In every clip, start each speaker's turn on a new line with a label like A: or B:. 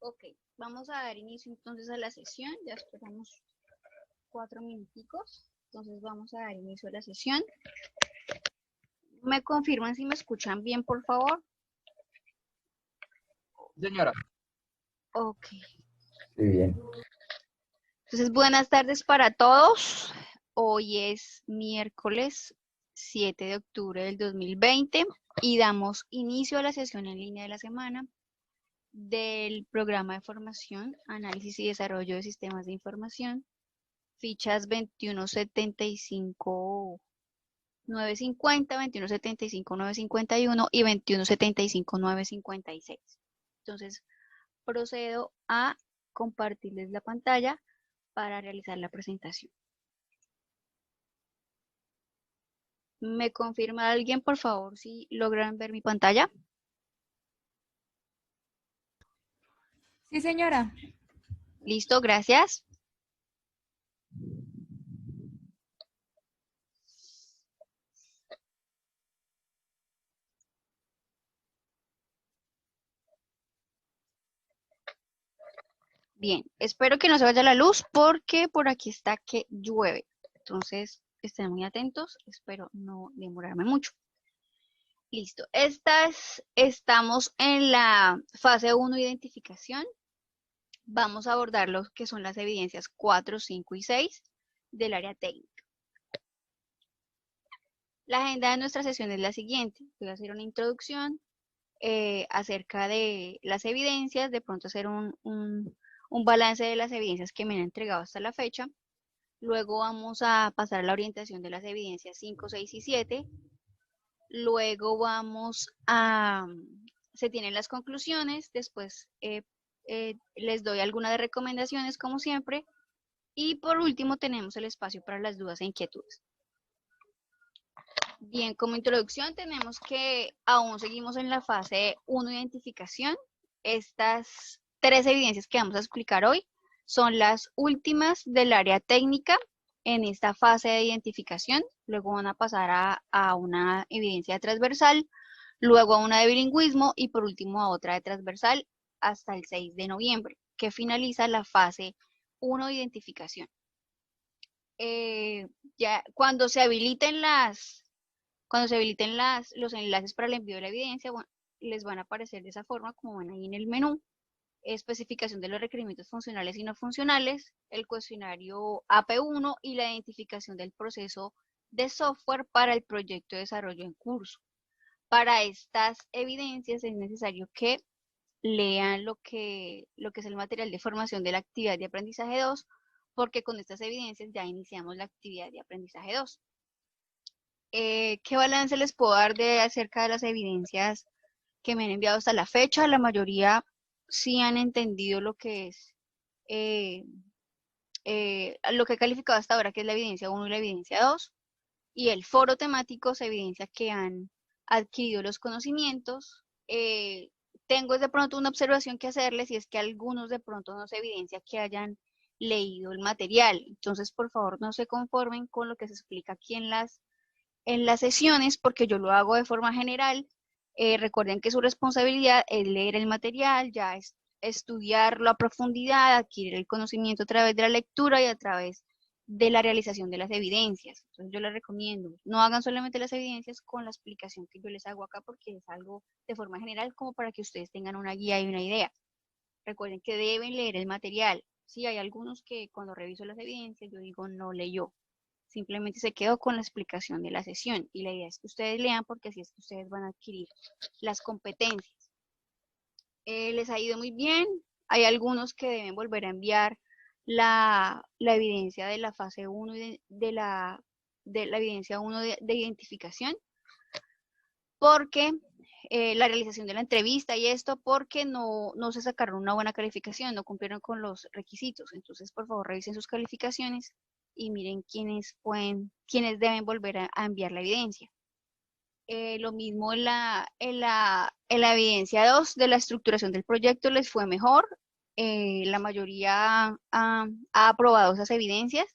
A: Ok, vamos a dar inicio entonces a la sesión. Ya esperamos 4 minuticos. Entonces vamos a dar inicio a la sesión. ¿Me confirman si me escuchan bien, por favor?
B: Señora.
A: Ok.
C: Muy bien.
A: Entonces, buenas tardes para todos. Hoy es miércoles 7 de octubre del 2020 y damos inicio a la sesión en línea de la semana del programa de formación, análisis y desarrollo de sistemas de información, fichas 2175 950, 2175 951 y 2175 956. Entonces, procedo a compartirles la pantalla para realizar la presentación. ¿Me confirma alguien, por favor, si logran ver mi pantalla?
D: Sí, señora.
A: Listo, gracias. Bien, espero que no se vaya la luz porque por aquí está que llueve. Entonces, estén muy atentos, espero no demorarme mucho. Listo, estamos en la fase 1, identificación. Vamos a abordar lo que son las evidencias 4, 5 y 6 del área técnica. La agenda de nuestra sesión es la siguiente. Voy a hacer una introducción acerca de las evidencias, de pronto hacer un balance de las evidencias que me han entregado hasta la fecha. Luego vamos a pasar a la orientación de las evidencias 5, 6 y 7. Luego se tienen las conclusiones, después les doy algunas recomendaciones como siempre. Y por último tenemos el espacio para las dudas e inquietudes. Bien, como introducción tenemos que aún seguimos en la fase 1, identificación. Estas 3 evidencias que vamos a explicar hoy son las últimas del área técnica en esta fase de identificación. Luego van a pasar a una evidencia transversal, luego a una de bilingüismo y por último a otra de transversal hasta el 6 de noviembre, que finaliza la fase 1 de identificación. Ya cuando se habiliten los enlaces para el envío de la evidencia, bueno, les van a aparecer de esa forma, como ven ahí en el menú. Especificación de los requerimientos funcionales y no funcionales, el cuestionario AP1 y la identificación del proceso de software para el proyecto de desarrollo en curso. Para estas evidencias es necesario que lean lo que es el material de formación de la actividad de aprendizaje 2, porque con estas evidencias ya iniciamos la actividad de aprendizaje 2. ¿Qué balance les puedo dar acerca de las evidencias que me han enviado hasta la fecha? La mayoría sí han entendido lo que es, lo que he calificado hasta ahora, que es la evidencia 1 y la evidencia 2, y el foro temático se evidencia que han adquirido los conocimientos. Tengo de pronto una observación que hacerles, y es que algunos de pronto no se evidencia que hayan leído el material. Entonces, por favor, no se conformen con lo que se explica aquí en las sesiones, porque yo lo hago de forma general. Recuerden que su responsabilidad es leer el material, ya es estudiarlo a profundidad, adquirir el conocimiento a través de la lectura y a través de la realización de las evidencias. Entonces yo les recomiendo, no hagan solamente las evidencias con la explicación que yo les hago acá, porque es algo de forma general como para que ustedes tengan una guía y una idea. Recuerden que deben leer el material. Sí, hay algunos que cuando reviso las evidencias yo digo no leyó. Simplemente se quedó con la explicación de la sesión, y la idea es que ustedes lean, porque así es que ustedes van a adquirir las competencias. Les ha ido muy bien. Hay algunos que deben volver a enviar la evidencia de la fase 1 de la evidencia 1 de identificación, porque la realización de la entrevista y esto, porque no se sacaron una buena calificación, no cumplieron con los requisitos. Entonces, por favor, revisen sus calificaciones y miren quiénes deben volver a enviar la evidencia. Lo mismo en la evidencia 2 de la estructuración del proyecto les fue mejor. La mayoría ha aprobado esa evidencia.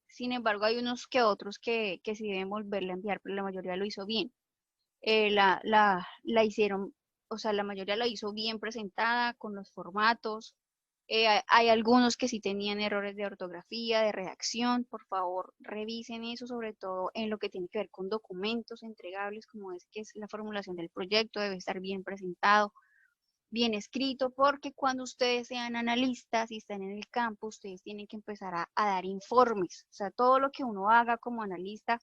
A: Sin embargo, hay unos que otros que sí deben volverla a enviar, pero la mayoría lo hizo bien. La hicieron o sea, la mayoría la hizo bien presentada, con los formatos. Hay algunos que sí tenían errores de ortografía, de redacción. Por favor, revisen eso, sobre todo en lo que tiene que ver con documentos entregables, como es que es la formulación del proyecto, debe estar bien presentado, bien escrito, porque cuando ustedes sean analistas y están en el campo, ustedes tienen que empezar a dar informes. O sea, todo lo que uno haga como analista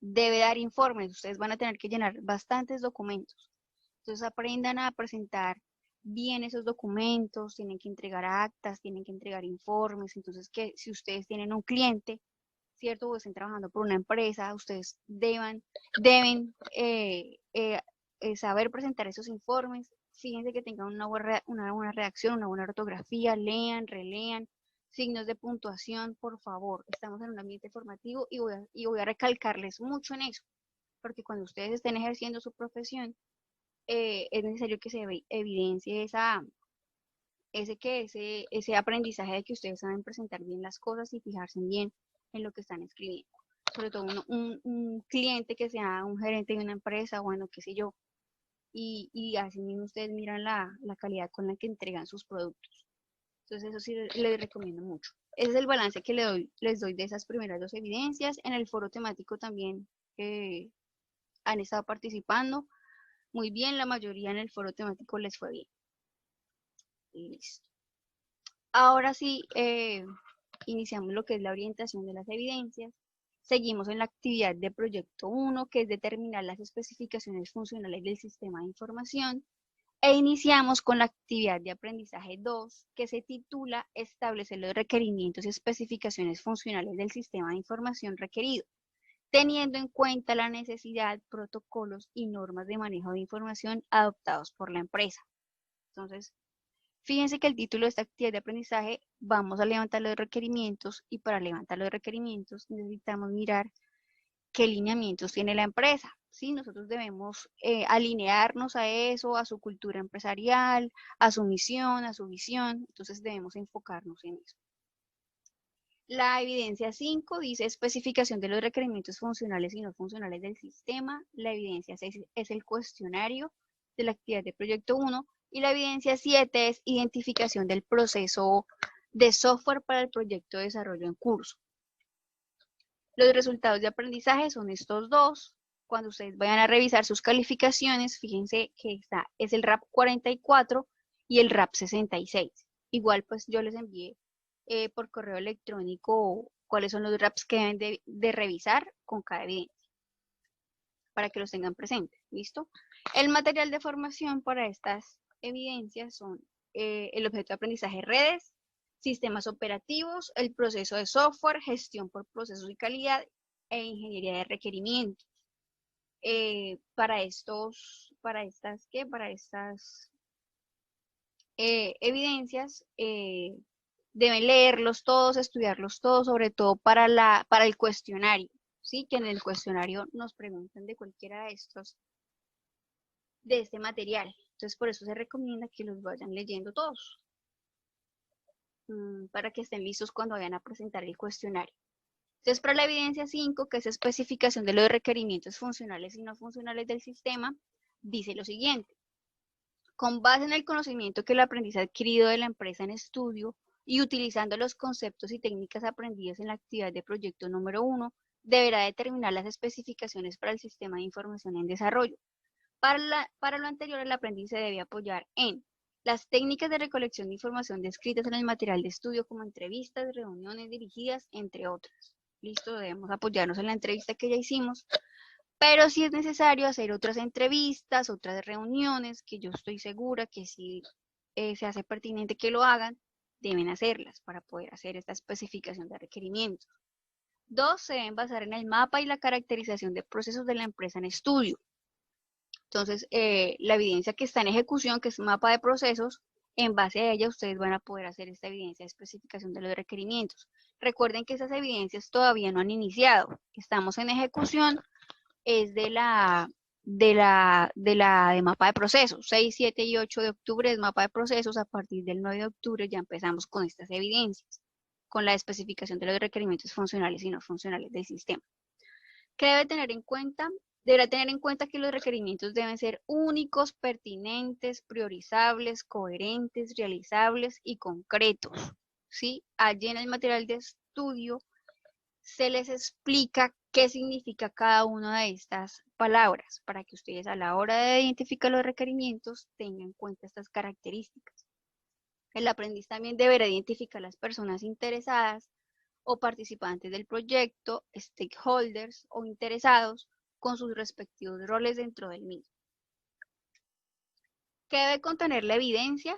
A: debe dar informes. Ustedes van a tener que llenar bastantes documentos. Entonces aprendan a presentar bien esos documentos, tienen que entregar actas, tienen que entregar informes. Entonces, que si ustedes tienen un cliente, ¿cierto? O estén trabajando por una empresa, ustedes deben saber presentar esos informes. Fíjense que tengan una buena redacción, una buena ortografía, lean, relean, signos de puntuación, por favor. Estamos en un ambiente formativo y voy a recalcarles mucho en eso, porque cuando ustedes estén ejerciendo su profesión, es necesario que se evidencie ese aprendizaje de que ustedes saben presentar bien las cosas y fijarse bien en lo que están escribiendo. Sobre todo un cliente que sea un gerente de una empresa, bueno, qué sé yo, y así mismo ustedes miran la calidad con la que entregan sus productos. Entonces eso sí les recomiendo mucho. Ese es el balance que les doy de esas primeras dos evidencias. En el foro temático también han estado participando muy bien, la mayoría en el foro temático les fue bien. Listo. Ahora sí, iniciamos lo que es la orientación de las evidencias. Seguimos en la actividad de proyecto 1, que es determinar las especificaciones funcionales del sistema de información. E iniciamos con la actividad de aprendizaje 2, que se titula Establecer los requerimientos y especificaciones funcionales del sistema de información requerido, teniendo en cuenta la necesidad, protocolos y normas de manejo de información adoptados por la empresa. Entonces, fíjense que el título de esta actividad de aprendizaje, vamos a levantar los requerimientos, y para levantar los requerimientos necesitamos mirar qué lineamientos tiene la empresa. ¿Sí? Nosotros debemos alinearnos a eso, a su cultura empresarial, a su misión, a su visión. Entonces debemos enfocarnos en eso. La evidencia 5 dice especificación de los requerimientos funcionales y no funcionales del sistema. La evidencia 6 es el cuestionario de la actividad de proyecto 1. Y la evidencia 7 es identificación del proceso de software para el proyecto de desarrollo en curso. Los resultados de aprendizaje son estos dos. Cuando ustedes vayan a revisar sus calificaciones, fíjense que es el RAP 44 y el RAP 66. Igual pues yo les envié por correo electrónico cuáles son los RAPs que deben de revisar con cada evidencia, para que los tengan presentes. ¿Listo? El material de formación para estas evidencias son el objeto de aprendizaje redes, sistemas operativos, el proceso de software, gestión por procesos y calidad e ingeniería de requerimientos. Para estas evidencias deben leerlos todos, estudiarlos todos, sobre todo para el cuestionario, ¿sí? Que en el cuestionario nos preguntan de cualquiera de este material. Entonces, por eso se recomienda que los vayan leyendo todos, para que estén listos cuando vayan a presentar el cuestionario. Entonces, para la evidencia 5, que es especificación de los requerimientos funcionales y no funcionales del sistema, dice lo siguiente: con base en el conocimiento que el aprendiz ha adquirido de la empresa en estudio y utilizando los conceptos y técnicas aprendidas en la actividad de proyecto número 1, deberá determinar las especificaciones para el sistema de información en desarrollo. Para lo anterior, el aprendiz se debe apoyar en las técnicas de recolección de información descritas en el material de estudio, como entrevistas, reuniones dirigidas, entre otras. Listo, debemos apoyarnos en la entrevista que ya hicimos, pero si es necesario hacer otras entrevistas, otras reuniones, que yo estoy segura que si se hace pertinente que lo hagan, deben hacerlas para poder hacer esta especificación de requerimientos. 2, se deben basar en el mapa y la caracterización de procesos de la empresa en estudio. Entonces, la evidencia que está en ejecución, que es un mapa de procesos, en base a ella ustedes van a poder hacer esta evidencia de especificación de los requerimientos. Recuerden que esas evidencias todavía no han iniciado, estamos en ejecución, es de mapa de procesos. 6, 7 y 8 de octubre es mapa de procesos. A partir del 9 de octubre ya empezamos con estas evidencias, con la especificación de los requerimientos funcionales y no funcionales del sistema. ¿Qué debe tener en cuenta Deberá tener en cuenta que los requerimientos deben ser únicos, pertinentes, priorizables, coherentes, realizables y concretos, ¿sí? Allí en el material de estudio se les explica qué significa cada una de estas palabras para que ustedes a la hora de identificar los requerimientos tengan en cuenta estas características. El aprendiz también deberá identificar las personas interesadas o participantes del proyecto, stakeholders o interesados con sus respectivos roles dentro del mismo. ¿Qué debe contener la evidencia?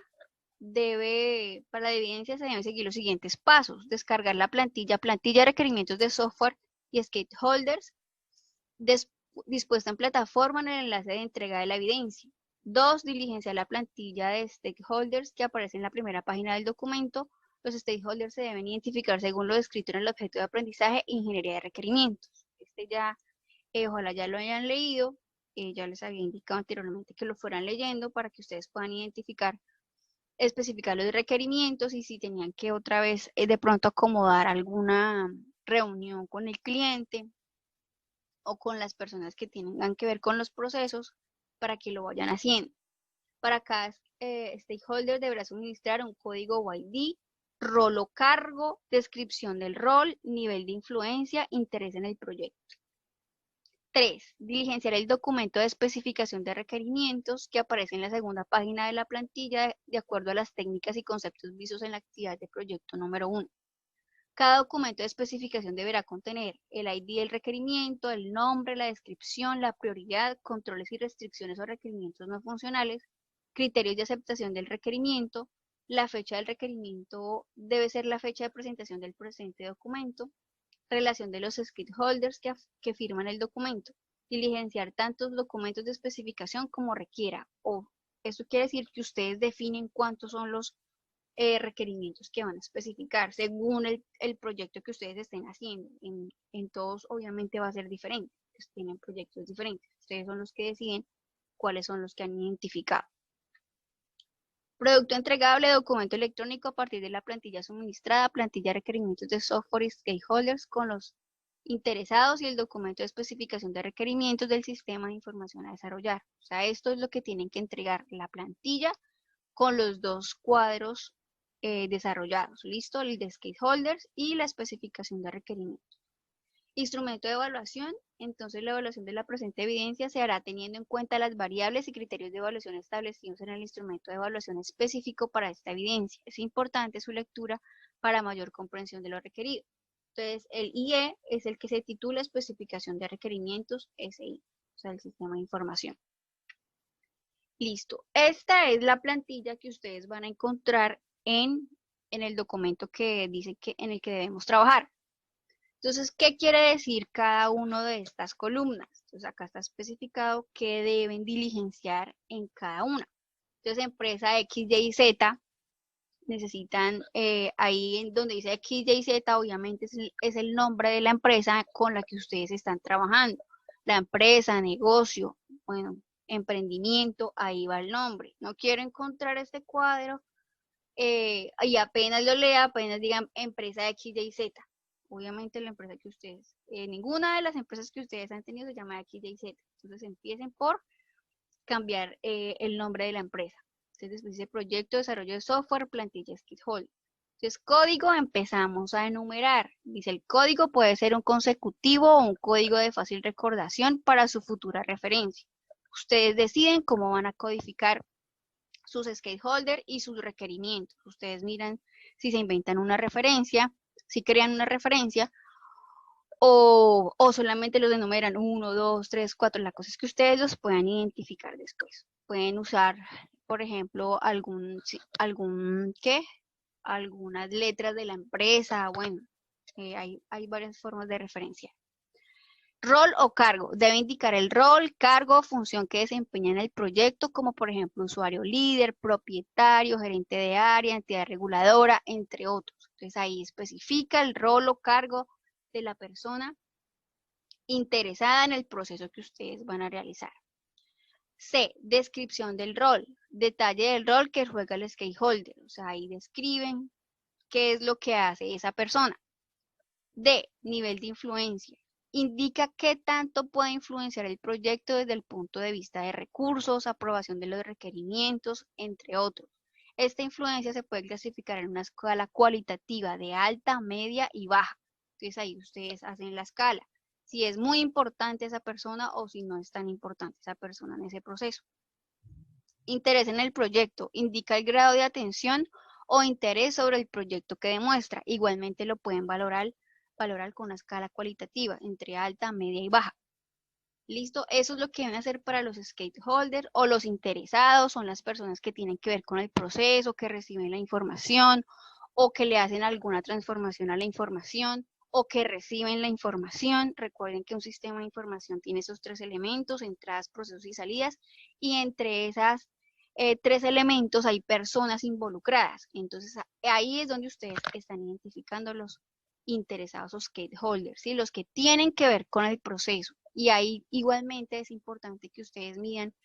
A: Para la evidencia se deben seguir los siguientes pasos: descargar la plantilla de requerimientos de software y stakeholders dispuesta en plataforma en el enlace de entrega de la evidencia. 2. Diligenciar la plantilla de stakeholders que aparece en la primera página del documento. Los stakeholders se deben identificar según lo descrito en el objeto de aprendizaje e ingeniería de requerimientos. Ojalá ya lo hayan leído, ya les había indicado anteriormente que lo fueran leyendo para que ustedes puedan especificar los requerimientos y si tenían que otra vez de pronto acomodar alguna reunión con el cliente o con las personas que tengan que ver con los procesos para que lo vayan haciendo. Para cada stakeholder deberá suministrar un código o ID, rol o cargo, descripción del rol, nivel de influencia, interés en el proyecto. 3. Diligenciar el documento de especificación de requerimientos que aparece en la segunda página de la plantilla de acuerdo a las técnicas y conceptos vistos en la actividad de proyecto número 1. Cada documento de especificación deberá contener el ID del requerimiento, el nombre, la descripción, la prioridad, controles y restricciones o requerimientos no funcionales, criterios de aceptación del requerimiento, la fecha del requerimiento debe ser la fecha de presentación del presente documento, relación de los stakeholders que firman el documento, diligenciar tantos documentos de especificación como requiera, o eso quiere decir que ustedes definen cuántos son los requerimientos que van a especificar según el proyecto que ustedes estén haciendo. En todos obviamente va a ser diferente, pues tienen proyectos diferentes, ustedes son los que deciden cuáles son los que han identificado. Producto entregable, documento electrónico a partir de la plantilla suministrada, plantilla de requerimientos de software y stakeholders con los interesados y el documento de especificación de requerimientos del sistema de información a desarrollar. O sea, esto es lo que tienen que entregar, la plantilla con los dos cuadros desarrollados. ¿Listo? El de stakeholders y la especificación de requerimientos. Instrumento de evaluación. Entonces, la evaluación de la presente evidencia se hará teniendo en cuenta las variables y criterios de evaluación establecidos en el instrumento de evaluación específico para esta evidencia. Es importante su lectura para mayor comprensión de lo requerido. Entonces, el IE es el que se titula Especificación de Requerimientos SI, o sea, el sistema de información. Listo. Esta es la plantilla que ustedes van a encontrar en el documento que dice en el que debemos trabajar. Entonces, ¿qué quiere decir cada una de estas columnas? Entonces, acá está especificado qué deben diligenciar en cada una. Entonces, empresa X, Y, Z, necesitan, ahí en donde dice X, Y, Z, obviamente es el nombre de la empresa con la que ustedes están trabajando. La empresa, negocio, bueno, emprendimiento, ahí va el nombre. No quiero encontrar este cuadro y apenas lo lea, apenas digan empresa X, Y, Z. Obviamente la empresa que ustedes, ninguna de las empresas que ustedes han tenido se llama X, Y, Z. Entonces empiecen por cambiar el nombre de la empresa. Entonces después dice proyecto de desarrollo de software, plantilla stakeholder. Entonces código empezamos a enumerar. Dice el código puede ser un consecutivo o un código de fácil recordación para su futura referencia. Ustedes deciden cómo van a codificar sus stakeholders y sus requerimientos. Ustedes miran si se inventan una referencia, si crean una referencia o solamente los enumeran 1, 2, 3, 4. La cosa es que ustedes los puedan identificar después. Pueden usar, por ejemplo, algunas letras de la empresa. Bueno, hay varias formas de referencia. Rol o cargo. Debe indicar el rol, cargo, función que desempeña en el proyecto, como por ejemplo usuario líder, propietario, gerente de área, entidad reguladora, entre otros. Entonces ahí especifica el rol o cargo de la persona interesada en el proceso que ustedes van a realizar. C. Descripción del rol. Detalle del rol que juega el stakeholder. O sea, ahí describen qué es lo que hace esa persona. D. Nivel de influencia. indica qué tanto puede influenciar el proyecto desde el punto de vista de recursos, aprobación de los requerimientos, entre otros. Esta influencia se puede clasificar en una escala cualitativa de alta, media y baja. Entonces ahí ustedes hacen la escala. Si es muy importante esa persona o si no es tan importante esa persona en ese proceso. Interés en el proyecto. Indica el grado de atención o interés sobre el proyecto que demuestra. Igualmente lo pueden valorar con una escala cualitativa entre alta, media y baja. ¿Listo? Eso es lo que deben hacer para los stakeholders o los interesados, son las personas que tienen que ver con el proceso, que reciben la información o que le hacen alguna transformación a la información o que reciben la información. Recuerden que un sistema de información tiene esos tres elementos, entradas, procesos y salidas, y entre esas tres elementos hay personas involucradas. Entonces ahí es donde ustedes están identificando los interesados o stakeholders, ¿sí? Los que tienen que ver con el proceso. Y ahí igualmente es importante que ustedes midan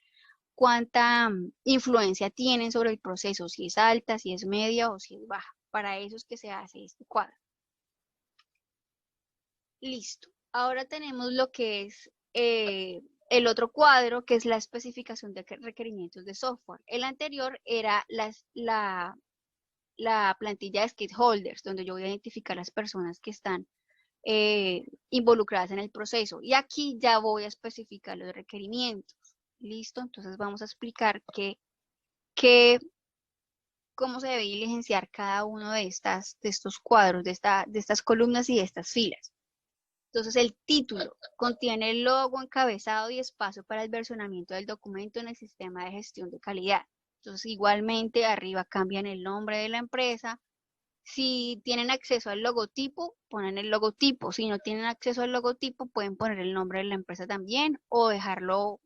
A: cuánta influencia tienen sobre el proceso, si es alta, si es media o si es baja. Para eso es que se hace este cuadro. Listo. Ahora tenemos lo que es el otro cuadro, que es la especificación de requerimientos de software. El anterior era la plantilla de stakeholders, donde yo voy a identificar las personas que están involucradas en el proceso. Y aquí ya voy a especificar los requerimientos. ¿Listo? Entonces vamos a explicar cómo se debe diligenciar cada uno de estos cuadros, de estas columnas y de estas filas. Entonces el título contiene el logo, encabezado y espacio para el versionamiento del documento en el sistema de gestión de calidad. Entonces igualmente arriba cambian el nombre de la empresa. Si tienen acceso al logotipo, ponen el logotipo. Si no tienen acceso al logotipo, pueden poner el nombre de la empresa también o dejarlo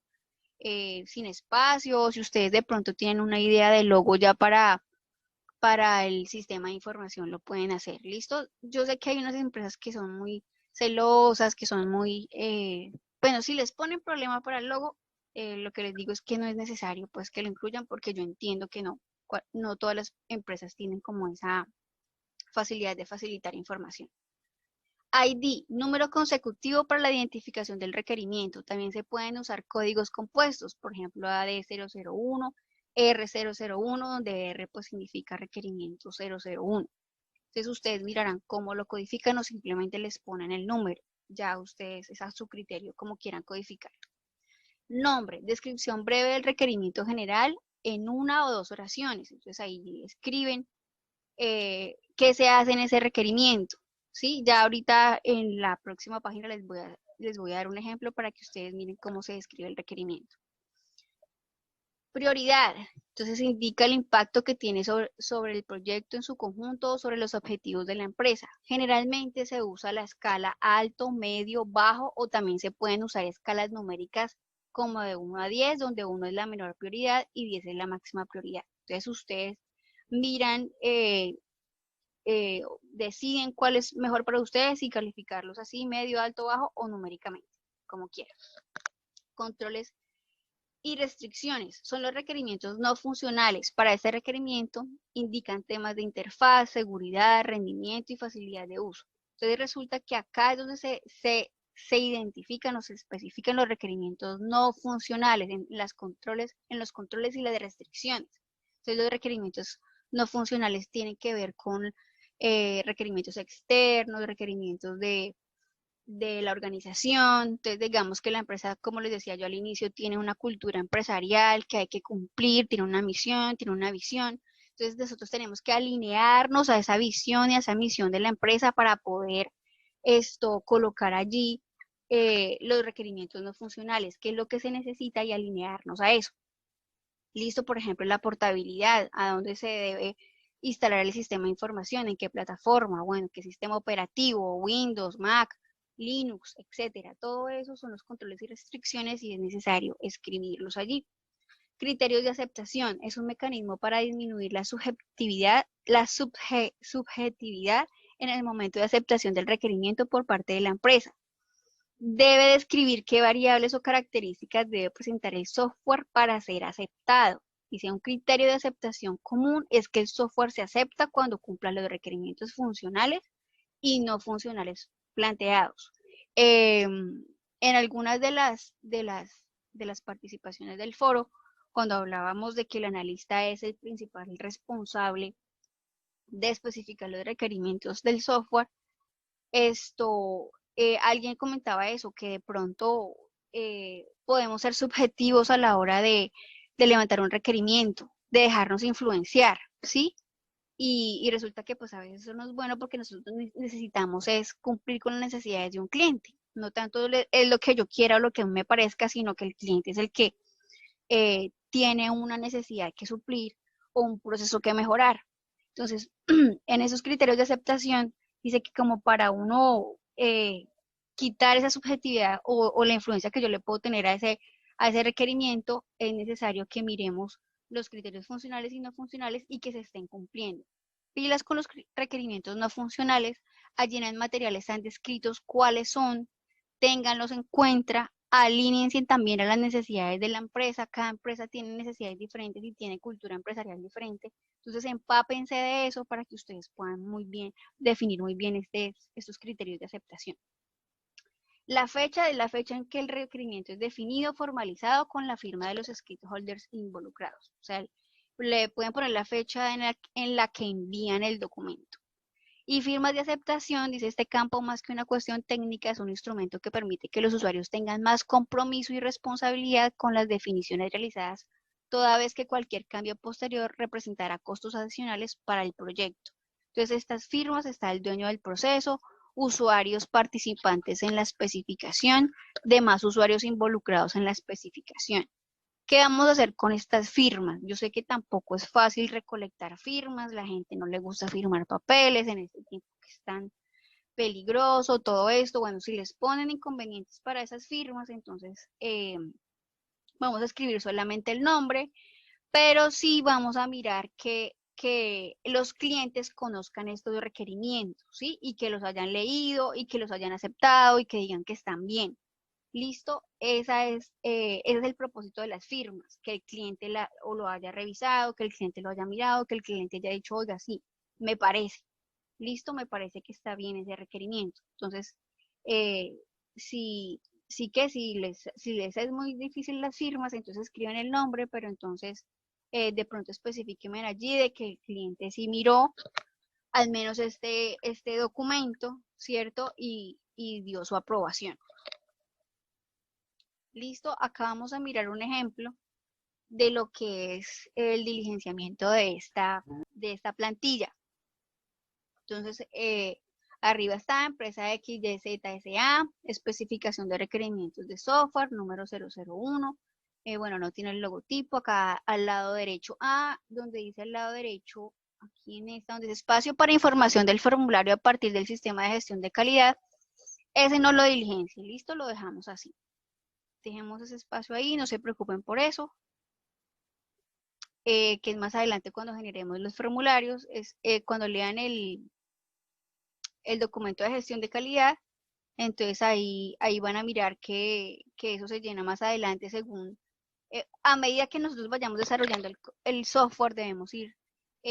A: sin espacio. Si ustedes de pronto tienen una idea de logo ya para el sistema de información, lo pueden hacer. ¿Listo? Yo sé que hay unas empresas que son muy celosas, que son muy... bueno, si les ponen problema para el logo, lo que les digo es que no es necesario pues que lo incluyan porque yo entiendo que no todas las empresas tienen como esa facilidad de facilitar información. ID, número consecutivo para la identificación del requerimiento. También se pueden usar códigos compuestos, por ejemplo, AD001, R001, donde R pues significa requerimiento 001. Entonces ustedes mirarán cómo lo codifican o simplemente les ponen el número. Ya ustedes, es a su criterio, como quieran codificar. Nombre, descripción breve del requerimiento general en una o dos oraciones. Entonces ahí escriben qué se hace en ese requerimiento, ¿sí? Ya ahorita en la próxima página les voy a dar un ejemplo para que ustedes miren cómo se describe el requerimiento. Prioridad, entonces indica el impacto que tiene sobre el proyecto en su conjunto o sobre los objetivos de la empresa. Generalmente se usa la escala alto, medio, bajo o también se pueden usar escalas numéricas como de 1 a 10, donde 1 es la menor prioridad y 10 es la máxima prioridad. Entonces ustedes miran, deciden cuál es mejor para ustedes y calificarlos así, medio, alto, bajo o numéricamente, como quieran. Controles y restricciones son los requerimientos no funcionales. Para este requerimiento indican temas de interfaz, seguridad, rendimiento y facilidad de uso. Entonces resulta que acá es donde se identifican o se especifican los requerimientos no funcionales en los controles y las restricciones. Entonces los requerimientos no funcionales tienen que ver con requerimientos externos, requerimientos de la organización. Entonces, digamos que la empresa, como les decía yo al inicio, tiene una cultura empresarial que hay que cumplir, tiene una misión, tiene una visión. Entonces, nosotros tenemos que alinearnos a esa visión y a esa misión de la empresa para poder colocar allí los requerimientos no funcionales, qué es lo que se necesita y alinearnos a eso. Listo, por ejemplo, la portabilidad, a dónde se debe instalar el sistema de información, en qué plataforma, bueno, qué sistema operativo, Windows, Mac, Linux, etcétera. Todo eso son los controles y restricciones y es necesario escribirlos allí. Criterios de aceptación es un mecanismo para disminuir la subjetividad en el momento de aceptación del requerimiento por parte de la empresa. Debe describir qué variables o características debe presentar el software para ser aceptado. Dice, un criterio de aceptación común es que el software se acepta cuando cumpla los requerimientos funcionales y no funcionales planteados. En algunas de las participaciones del foro, cuando hablábamos de que el analista es el principal responsable de especificar los requerimientos del software, alguien comentaba eso, que de pronto podemos ser subjetivos a la hora de levantar un requerimiento, de dejarnos influenciar, ¿sí? Y resulta que pues a veces eso no es bueno porque nosotros necesitamos es cumplir con las necesidades de un cliente. No tanto es lo que yo quiera o lo que a mí me parezca, sino que el cliente es el que tiene una necesidad que suplir o un proceso que mejorar. Entonces, en esos criterios de aceptación, dice que como para uno quitar esa subjetividad o la influencia que yo le puedo tener a ese requerimiento, es necesario que miremos los criterios funcionales y no funcionales y que se estén cumpliendo. Pilas con los requerimientos no funcionales, allí en el material están descritos cuáles son, ténganlos en cuenta, alíñense también a las necesidades de la empresa, cada empresa tiene necesidades diferentes y tiene cultura empresarial diferente, entonces empápense de eso para que ustedes puedan muy bien definir muy bien estos criterios de aceptación. La fecha es la fecha en que el requerimiento es definido, formalizado con la firma de los stakeholders involucrados. O sea, le pueden poner la fecha en la que envían el documento. Y firmas de aceptación, dice este campo, más que una cuestión técnica, es un instrumento que permite que los usuarios tengan más compromiso y responsabilidad con las definiciones realizadas, toda vez que cualquier cambio posterior representará costos adicionales para el proyecto. Entonces, estas firmas está el dueño del proceso, usuarios participantes en la especificación, demás usuarios involucrados en la especificación. ¿Qué vamos a hacer con estas firmas? Yo sé que tampoco es fácil recolectar firmas, la gente no le gusta firmar papeles en este tiempo que es tan peligroso, todo esto. Bueno, si les ponen inconvenientes para esas firmas, entonces vamos a escribir solamente el nombre, pero sí vamos a mirar que los clientes conozcan estos requerimientos, ¿sí? Y que los hayan leído y que los hayan aceptado y que digan que están bien. Listo, ese es el propósito de las firmas, que el cliente o lo haya revisado, que el cliente lo haya mirado, que el cliente haya dicho, oiga, sí, me parece, listo, me parece que está bien ese requerimiento. Entonces, eh, si, si les es muy difícil las firmas, entonces escriben el nombre, pero entonces de pronto especifiquen allí de que el cliente sí miró al menos este documento, ¿cierto? Y dio su aprobación. Listo, acá vamos a mirar un ejemplo de lo que es el diligenciamiento de esta plantilla. Entonces, arriba está empresa XYZ especificación de requerimientos de software, número 001. Bueno, no tiene el logotipo. Acá al lado derecho donde dice al lado derecho, aquí en esta, donde dice espacio para información del formulario a partir del sistema de gestión de calidad. Ese no lo diligencia, listo, lo dejamos así. Dejemos ese espacio ahí, no se preocupen por eso. Que es más adelante cuando generemos los formularios, es cuando lean el documento de gestión de calidad, entonces ahí van a mirar que eso se llena más adelante según, a medida que nosotros vayamos desarrollando el software, debemos ir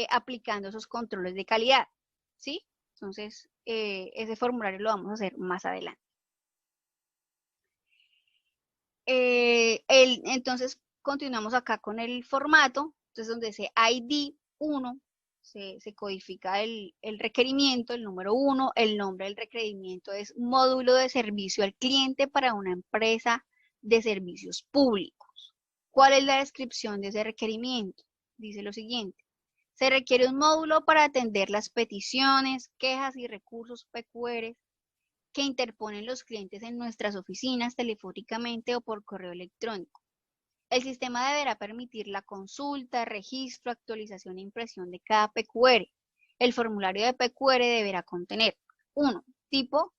A: aplicando esos controles de calidad, ¿sí? Entonces, ese formulario lo vamos a hacer más adelante. Entonces, continuamos acá con el formato, entonces donde dice ID 1, se codifica el requerimiento, el número 1, el nombre del requerimiento es módulo de servicio al cliente para una empresa de servicios públicos. ¿Cuál es la descripción de ese requerimiento? Dice lo siguiente: se requiere un módulo para atender las peticiones, quejas y recursos PQR que interponen los clientes en nuestras oficinas telefónicamente o por correo electrónico. El sistema deberá permitir la consulta, registro, actualización e impresión de cada PQR. El formulario de PQR deberá contener 1. Tipo,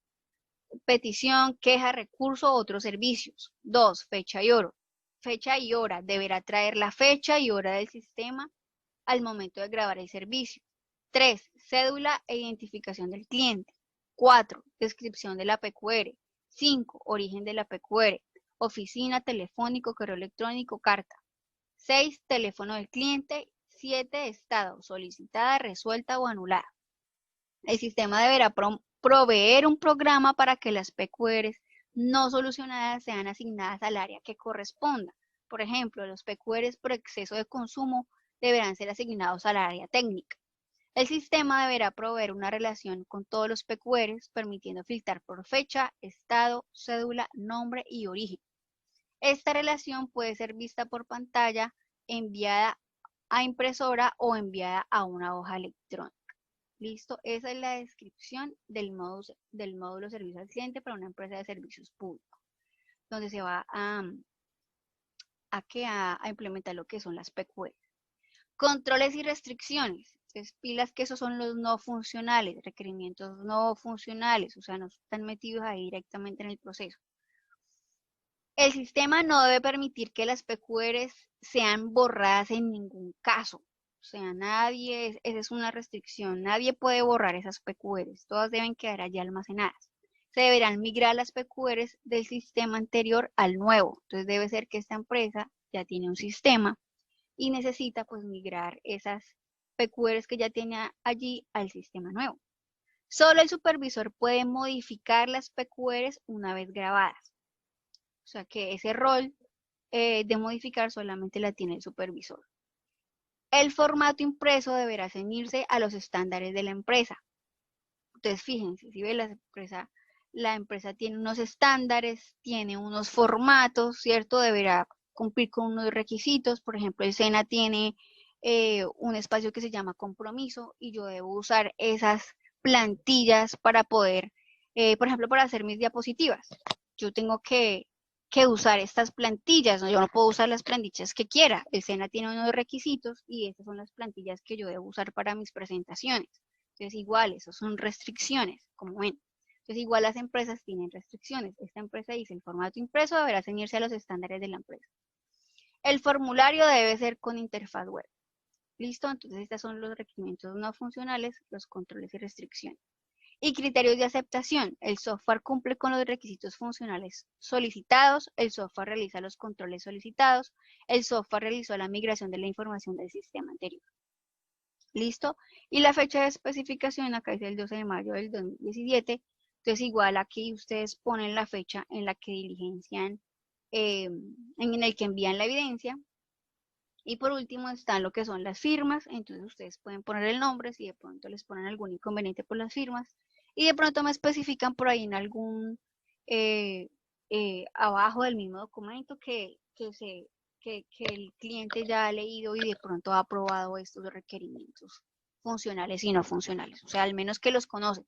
A: petición, queja, recurso u otros servicios. 2. Fecha y hora. Fecha y hora. Deberá traer la fecha y hora del sistema al momento de grabar el servicio. 3. Cédula e identificación del cliente. 4. Descripción de la PQR. 5. Origen de la PQR. Oficina, telefónico, correo electrónico, carta. 6. Teléfono del cliente. 7. Estado, solicitada, resuelta o anulada. El sistema deberá proveer un programa para que las PQRs no solucionadas sean asignadas al área que corresponda. Por ejemplo, los PQRs por exceso de consumo deberán ser asignados al área técnica. El sistema deberá proveer una relación con todos los PQRs, permitiendo filtrar por fecha, estado, cédula, nombre y origen. Esta relación puede ser vista por pantalla, enviada a impresora o enviada a una hoja electrónica. ¿Listo? Esa es la descripción del módulo servicio al cliente para una empresa de servicios públicos, donde se va a implementar lo que son las PQR. Controles y restricciones. Entonces, pilas que esos son los no funcionales, requerimientos no funcionales, o sea, no están metidos ahí directamente en el proceso. El sistema no debe permitir que las PQRs sean borradas en ningún caso. O sea, esa es una restricción, nadie puede borrar esas PQRs, todas deben quedar allí almacenadas. Se deberán migrar las PQRs del sistema anterior al nuevo. Entonces debe ser que esta empresa ya tiene un sistema y necesita pues migrar esas PQRs que ya tiene allí al sistema nuevo. Solo el supervisor puede modificar las PQRs una vez grabadas. O sea que ese rol de modificar solamente la tiene el supervisor. El formato impreso deberá ceñirse a los estándares de la empresa. Entonces, fíjense, si ve la empresa tiene unos estándares, tiene unos formatos, ¿cierto? Deberá cumplir con unos requisitos. Por ejemplo, el SENA tiene un espacio que se llama compromiso y yo debo usar esas plantillas para poder, por ejemplo, para hacer mis diapositivas. Yo tengo que usar estas plantillas, ¿no? Yo no puedo usar las plantillas que quiera. El SENA tiene unos requisitos y estas son las plantillas que yo debo usar para mis presentaciones. Entonces, igual, eso son restricciones, como ven. Entonces, igual las empresas tienen restricciones. Esta empresa dice, el formato impreso deberá ceñirse a los estándares de la empresa. El formulario debe ser con interfaz web. ¿Listo? Entonces, estos son los requerimientos no funcionales, los controles y restricciones. Y criterios de aceptación. El software cumple con los requisitos funcionales solicitados, el software realiza los controles solicitados, el software realizó la migración de la información del sistema anterior. ¿Listo? Y la fecha de especificación, acá es el 12 de mayo del 2017. Entonces, igual aquí ustedes ponen la fecha en la que diligencian, en el que envían la evidencia. Y por último están lo que son las firmas, entonces ustedes pueden poner el nombre si de pronto les ponen algún inconveniente por las firmas y de pronto me especifican por ahí en algún, abajo del mismo documento que el cliente ya ha leído y de pronto ha aprobado estos requerimientos funcionales y no funcionales, o sea, al menos que los conocen.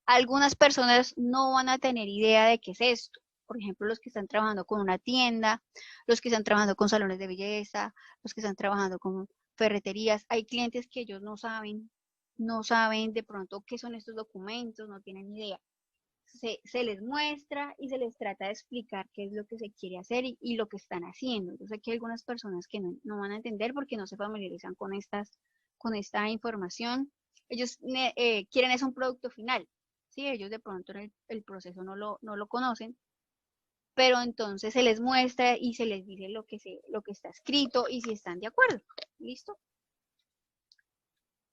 A: Algunas personas no van a tener idea de qué es esto. Por ejemplo, los que están trabajando con una tienda, los que están trabajando con salones de belleza, los que están trabajando con ferreterías. Hay clientes que ellos no saben de pronto qué son estos documentos, no tienen idea. Se les muestra y se les trata de explicar qué es lo que se quiere hacer y lo que están haciendo. Entonces aquí hay algunas personas que no van a entender porque no se familiarizan con esta información. Ellos quieren es un producto final. ¿Sí? Ellos de pronto en el proceso no lo conocen, pero entonces se les muestra y se les dice lo que está escrito y si están de acuerdo. ¿Listo?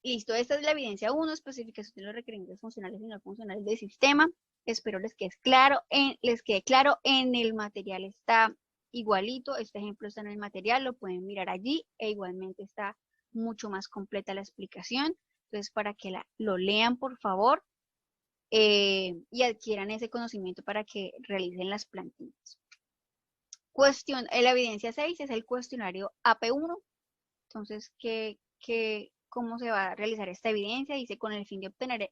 A: Listo, esta es la evidencia 1, especificación de los requerimientos funcionales y no funcionales del sistema. Espero les quede claro. En el material está igualito, este ejemplo está en el material, lo pueden mirar allí e igualmente está mucho más completa la explicación. Entonces, para que lo lean, por favor, y adquieran ese conocimiento para que realicen las plantillas. La evidencia 6 es el cuestionario AP1. Entonces, ¿cómo se va a realizar esta evidencia? Dice, con el fin de obtener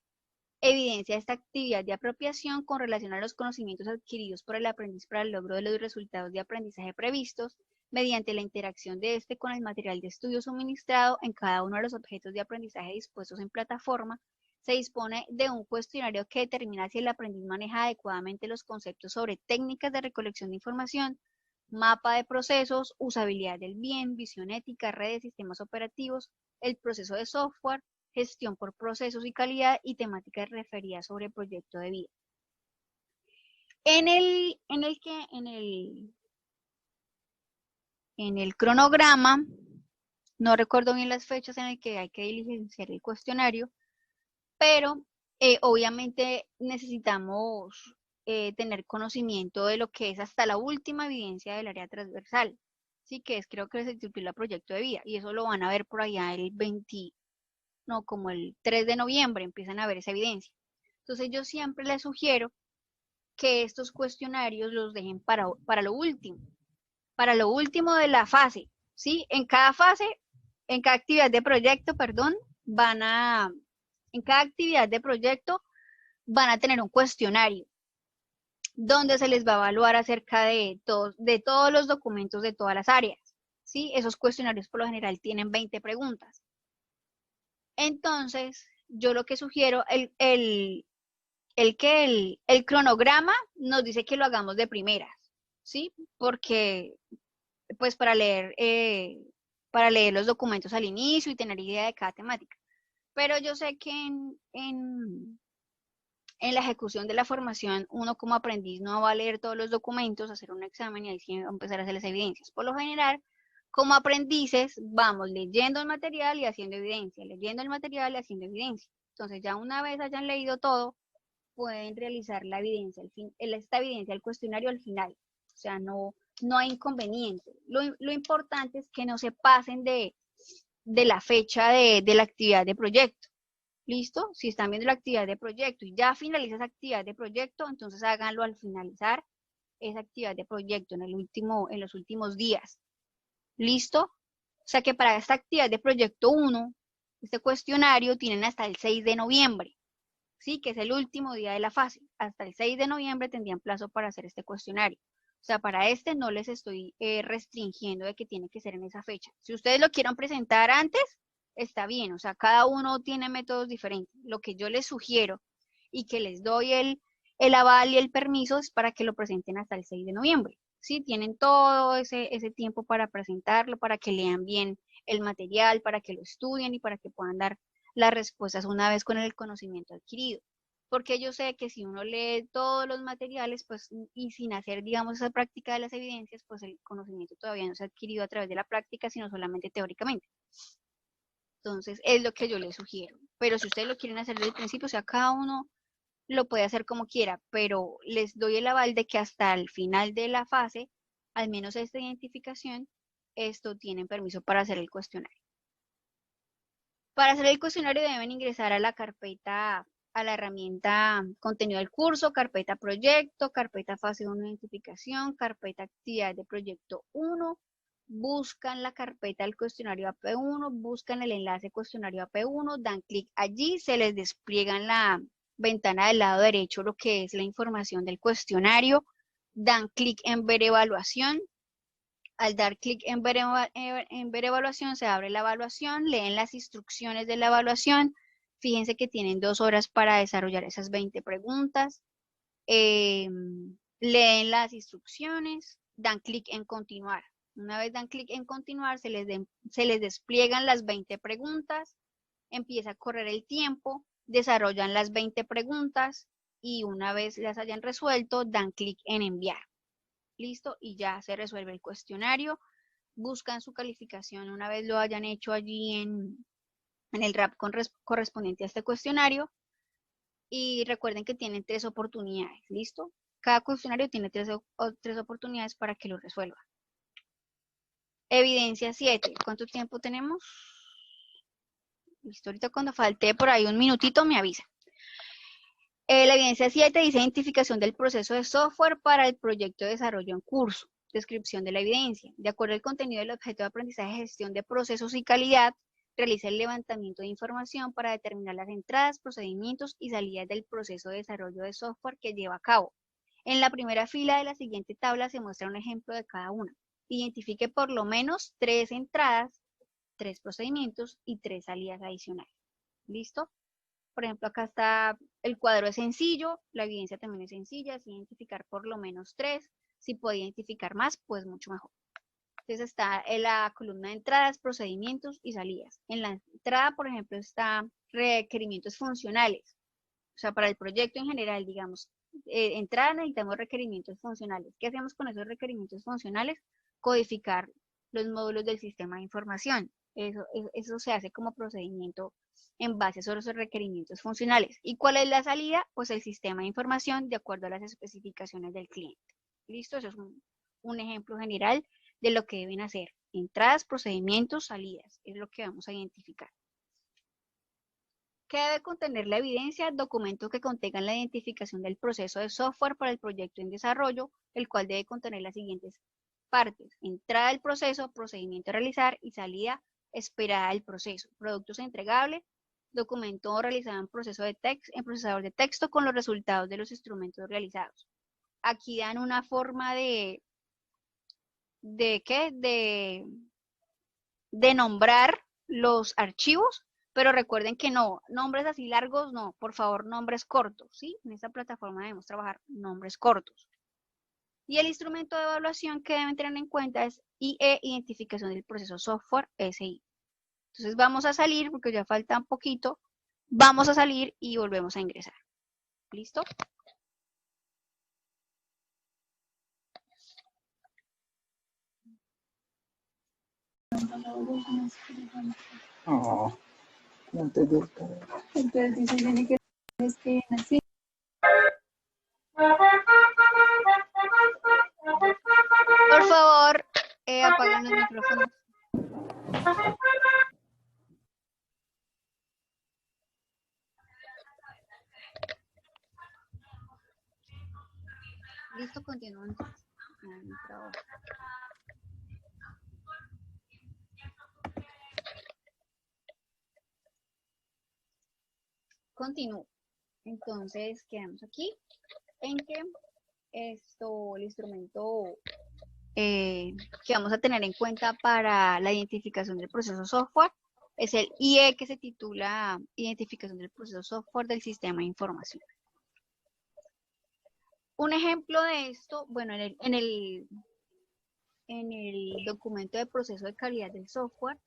A: evidencia de esta actividad de apropiación con relación a los conocimientos adquiridos por el aprendiz para el logro de los resultados de aprendizaje previstos, mediante la interacción de este con el material de estudio suministrado en cada uno de los objetos de aprendizaje dispuestos en plataforma, se dispone de un cuestionario que determina si el aprendiz maneja adecuadamente los conceptos sobre técnicas de recolección de información, mapa de procesos, usabilidad del bien, visión ética, redes, sistemas operativos, el proceso de software, gestión por procesos y calidad y temáticas referidas sobre proyecto de vida. En el cronograma, no recuerdo bien las fechas en el que hay que diligenciar el cuestionario, pero Obviamente necesitamos tener conocimiento de lo que es hasta la última evidencia del área transversal, ¿sí? Que es, creo que se titula proyecto de vida, y eso lo van a ver por allá el 20, no, como el 3 de noviembre empiezan a ver esa evidencia. Entonces yo siempre les sugiero que estos cuestionarios los dejen para lo último de la fase, ¿sí? En cada fase, en cada actividad de proyecto, perdón, en cada actividad de proyecto van a tener un cuestionario donde se les va a evaluar acerca de todos los documentos de todas las áreas, ¿sí? Esos cuestionarios por lo general tienen 20 preguntas. Entonces, yo lo que sugiero, el cronograma nos dice que lo hagamos de primeras, ¿sí? Porque, pues, para leer los documentos al inicio y tener idea de cada temática. Pero yo sé que en la ejecución de la formación, uno como aprendiz no va a leer todos los documentos, hacer un examen y ahí sí va a empezar a hacer las evidencias. Por lo general, como aprendices, vamos leyendo el material y haciendo evidencia, leyendo el material y haciendo evidencia. Entonces, ya una vez hayan leído todo, pueden realizar la evidencia, esta evidencia, el cuestionario al final. O sea, no hay inconveniente. Lo importante es que no se pasen de la fecha de la actividad de proyecto. ¿Listo? Si están viendo la actividad de proyecto y ya finaliza esa actividad de proyecto, entonces háganlo al finalizar esa actividad de proyecto en los últimos días. ¿Listo? O sea que para esta actividad de proyecto 1, este cuestionario tienen hasta el 6 de noviembre, ¿sí? Que es el último día de la fase. Hasta el 6 de noviembre tendrían plazo para hacer este cuestionario. O sea, para este no les estoy restringiendo de que tiene que ser en esa fecha. Si ustedes lo quieren presentar antes, está bien, o sea, cada uno tiene métodos diferentes. Lo que yo les sugiero y que les doy el aval y el permiso es para que lo presenten hasta el 6 de noviembre. ¿Sí? Tienen todo ese tiempo para presentarlo, para que lean bien el material, para que lo estudien y para que puedan dar las respuestas una vez con el conocimiento adquirido. Porque yo sé que si uno lee todos los materiales, pues, y sin hacer, digamos, esa práctica de las evidencias, pues el conocimiento todavía no se ha adquirido a través de la práctica, sino solamente teóricamente. Entonces, es lo que yo les sugiero. Pero si ustedes lo quieren hacer desde el principio, o sea, cada uno lo puede hacer como quiera, pero les doy el aval de que hasta el final de la fase, al menos esta identificación, esto tienen permiso para hacer el cuestionario. Para hacer el cuestionario deben ingresar a la carpeta, a la herramienta contenido del curso, carpeta proyecto, carpeta fase 1 identificación, carpeta actividad de proyecto 1, buscan la carpeta del cuestionario AP1, buscan el enlace cuestionario AP1, dan clic allí, se les despliega en la ventana del lado derecho lo que es la información del cuestionario, dan clic en ver evaluación. Al dar clic en ver evaluación, se abre la evaluación, leen las instrucciones de la evaluación. Fíjense que tienen 2 horas para desarrollar esas 20 preguntas. Leen las instrucciones, dan clic en continuar. Una vez dan clic en continuar, se les despliegan las 20 preguntas, empieza a correr el tiempo, desarrollan las 20 preguntas y una vez las hayan resuelto, dan clic en enviar. Listo, y ya se resuelve el cuestionario, buscan su calificación una vez lo hayan hecho allí en el RAP correspondiente a este cuestionario, y recuerden que tienen 3 oportunidades, ¿listo? Cada cuestionario tiene 3 oportunidades para que lo resuelvan. Evidencia 7, ¿cuánto tiempo tenemos? Listo, ahorita cuando falte por ahí un minutito me avisa. La evidencia 7 dice identificación del proceso de software para el proyecto de desarrollo en curso. Descripción de la evidencia. De acuerdo al contenido del objeto de aprendizaje, gestión de procesos y calidad, realiza el levantamiento de información para determinar las entradas, procedimientos y salidas del proceso de desarrollo de software que lleva a cabo. En la primera fila de la siguiente tabla se muestra un ejemplo de cada una. Identifique por lo menos 3 entradas, 3 procedimientos y 3 salidas adicionales. ¿Listo? Por ejemplo, acá está el cuadro es sencillo, la evidencia también es sencilla, es identificar por lo menos 3. Si puede identificar más, pues mucho mejor. Entonces está en la columna de entradas, procedimientos y salidas. En la entrada, por ejemplo, está requerimientos funcionales. O sea, para el proyecto en general, digamos, entrada necesitamos requerimientos funcionales. ¿Qué hacemos con esos requerimientos funcionales? Codificar los módulos del sistema de información. Eso se hace como procedimiento en base a esos requerimientos funcionales. ¿Y cuál es la salida? Pues el sistema de información de acuerdo a las especificaciones del cliente. ¿Listo? Eso es un ejemplo general de lo que deben hacer. Entradas, procedimientos, salidas. Es lo que vamos a identificar. ¿Qué debe contener la evidencia? Documentos que contengan la identificación del proceso de software para el proyecto en desarrollo, el cual debe contener las siguientes partes: entrada del proceso, procedimiento a realizar y salida esperada del proceso. Productos entregables, documento realizado en procesador de texto con los resultados de los instrumentos realizados. Aquí dan una forma de nombrar los archivos, pero recuerden que no, nombres así largos no, por favor, nombres cortos, ¿sí? En esta plataforma debemos trabajar nombres cortos. Y el instrumento de evaluación que deben tener en cuenta es IE, identificación del proceso software, SI. Entonces vamos a salir, porque ya falta un poquito, vamos a salir y volvemos a ingresar. ¿Listo?
B: Oh, antes del carro.
D: Entonces dice, tiene que escribir así.
A: Por favor, apaguen los micrófonos. Listo, continúen. Continúo. Entonces, quedamos aquí en que el instrumento que vamos a tener en cuenta para la identificación del proceso software es el IE, que se titula Identificación del proceso software del sistema de información. Un ejemplo de esto, bueno, en el documento de proceso de calidad del software,